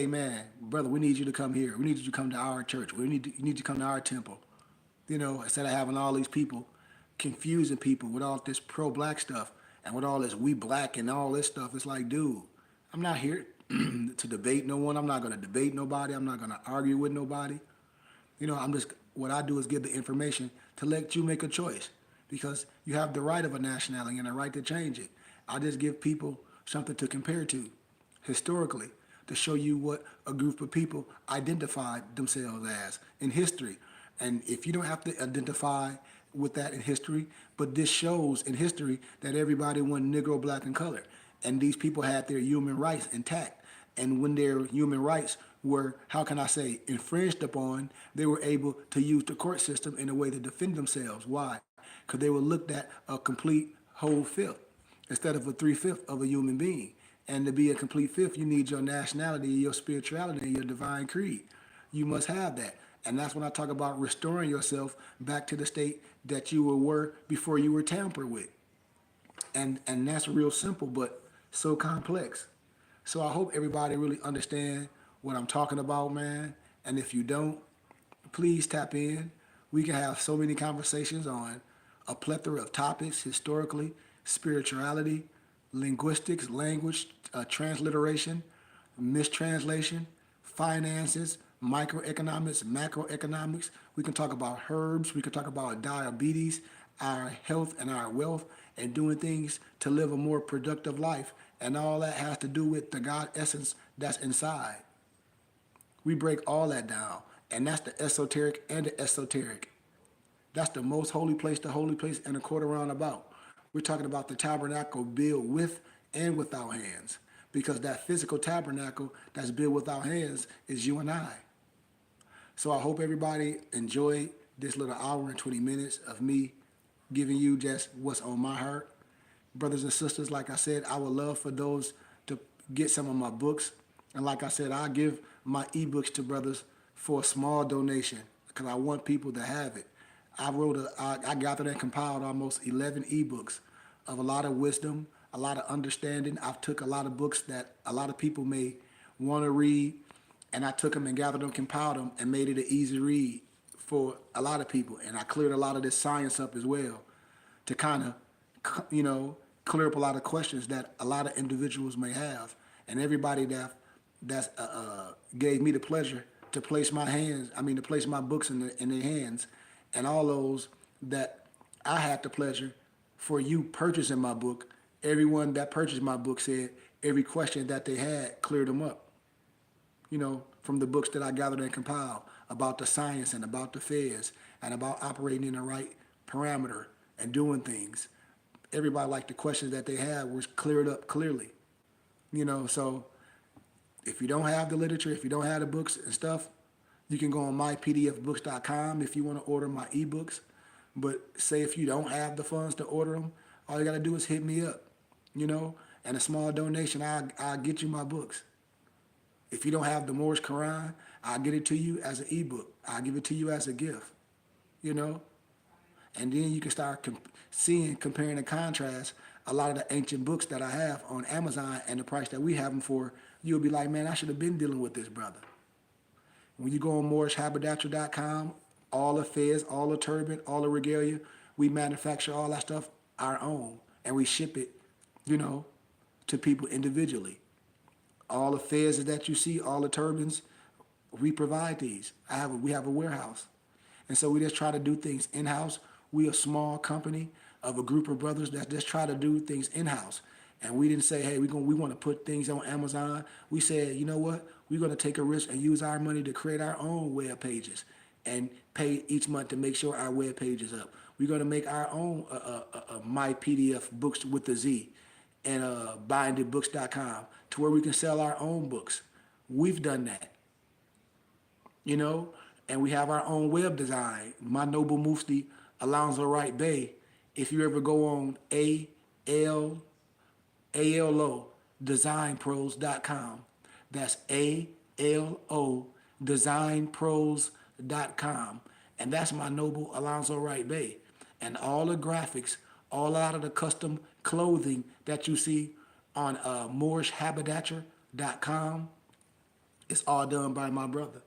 man, brother, we need you to come here. We need you to come to our church. You need to come to our temple. You know, instead of having all these people confusing people with all this pro-black stuff and with all this we black and all this stuff. It's like, dude, I'm not here to debate no one. I'm not going to debate nobody. I'm not going to argue with nobody. You know, what I do is give the information to let you make a choice because you have the right of a nationality and a right to change it. I just give people something to compare to historically to show you what a group of people identified themselves as in history. And if you don't have to identify with that in history, but this shows in history that everybody went Negro, black, and colored. And these people had their human rights intact. And when their human rights were, how can I say, infringed upon, they were able to use the court system in a way to defend themselves. Why? Because they were looked at a complete whole fifth instead of a 3/5 of a human being. And to be a complete fifth, you need your nationality, your spirituality, and your divine creed. You must have that. And that's when I talk about restoring yourself back to the state that you were before you were tampered with. And that's real simple, but so complex. So I hope everybody really understand what I'm talking about, man. And if you don't, please tap in. We can have so many conversations on a plethora of topics, historically, spirituality, linguistics, language, transliteration, mistranslation, finances, microeconomics, macroeconomics. We can talk about herbs. We can talk about diabetes, our health and our wealth, and doing things to live a more productive life. And all that has to do with the God essence that's inside. We break all that down. And that's the esoteric and the esoteric. That's the most holy place, the holy place, and a quarter roundabout. We're talking about the tabernacle built with and without hands. Because that physical tabernacle that's built without hands is you and I. So I hope everybody enjoyed this little hour and 20 minutes of me giving you just what's on my heart. Brothers and sisters, like I said, I would love for those to get some of my books. And like I said, I give my ebooks to brothers for a small donation because I want people to have it. I gathered and compiled almost 11 ebooks of a lot of wisdom, a lot of understanding. I've took a lot of books that a lot of people may want to read, and I took them and gathered them, compiled them, and made it an easy read for a lot of people. And I cleared a lot of this science up as well to kind of, clear up a lot of questions that a lot of individuals may have. And everybody that gave me the pleasure to place my books in their hands and all those that I had the pleasure for you purchasing my book. Everyone that purchased my book said every question that they had cleared them up, from the books that I gathered and compiled about the science and about the feds and about operating in the right parameter and doing things. Everybody, like, the questions that they had was cleared up clearly. So if you don't have the literature, if you don't have the books and stuff, you can go on mypdfbooks.com if you want to order my ebooks. But say if you don't have the funds to order them, all you got to do is hit me up, and a small donation, I'll get you my books. If you don't have the Moorish Quran, I'll get it to you as an ebook. I'll give it to you as a gift, you know? And then you can start comparing and contrast a lot of the ancient books that I have on Amazon and the price that we have them for. You'll be like, man, I should have been dealing with this brother. When you go on MoorishHaberdasher.com, all the fez, all the turban, all the regalia, we manufacture all that stuff our own, and we ship it, to people individually. All the fez that you see, all the turbans, we provide these. We have a warehouse. And so we just try to do things in-house. We a small company of a group of brothers that just try to do things in-house. And we didn't say, hey, we want to put things on Amazon. We said, you know what? We're going to take a risk and use our money to create our own web pages and pay each month to make sure our web page is up. We're going to make our own My PDF Books with the Z and binditbooks.com to where we can sell our own books. We've done that, and we have our own web design. My Noble Mufti, Alonzo Wright Bey. If you ever go on ALO designpros.com, that's ALO designpros.com, and that's my Noble Alonzo Wright Bey. And all the graphics, all out of the custom clothing that you see on MoorishHaberdasher.com, it's all done by my brother.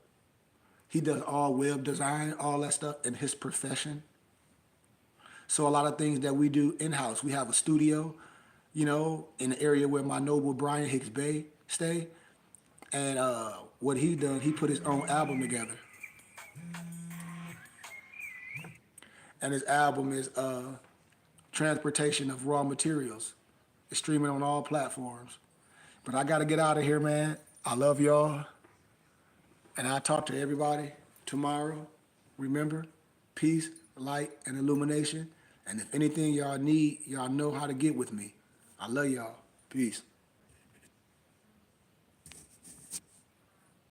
He does all web design, all that stuff in his profession. So a lot of things that we do in-house. We have a studio, in the area where my Noble Brian Hicks Bey stay. And what he done, he put his own album together. And his album is Transportation of Raw Materials. It's streaming on all platforms. But I got to get out of here, man. I love y'all. And I'll talk to everybody tomorrow. Remember, peace, light, and illumination. And if anything y'all need, y'all know how to get with me. I love y'all. Peace.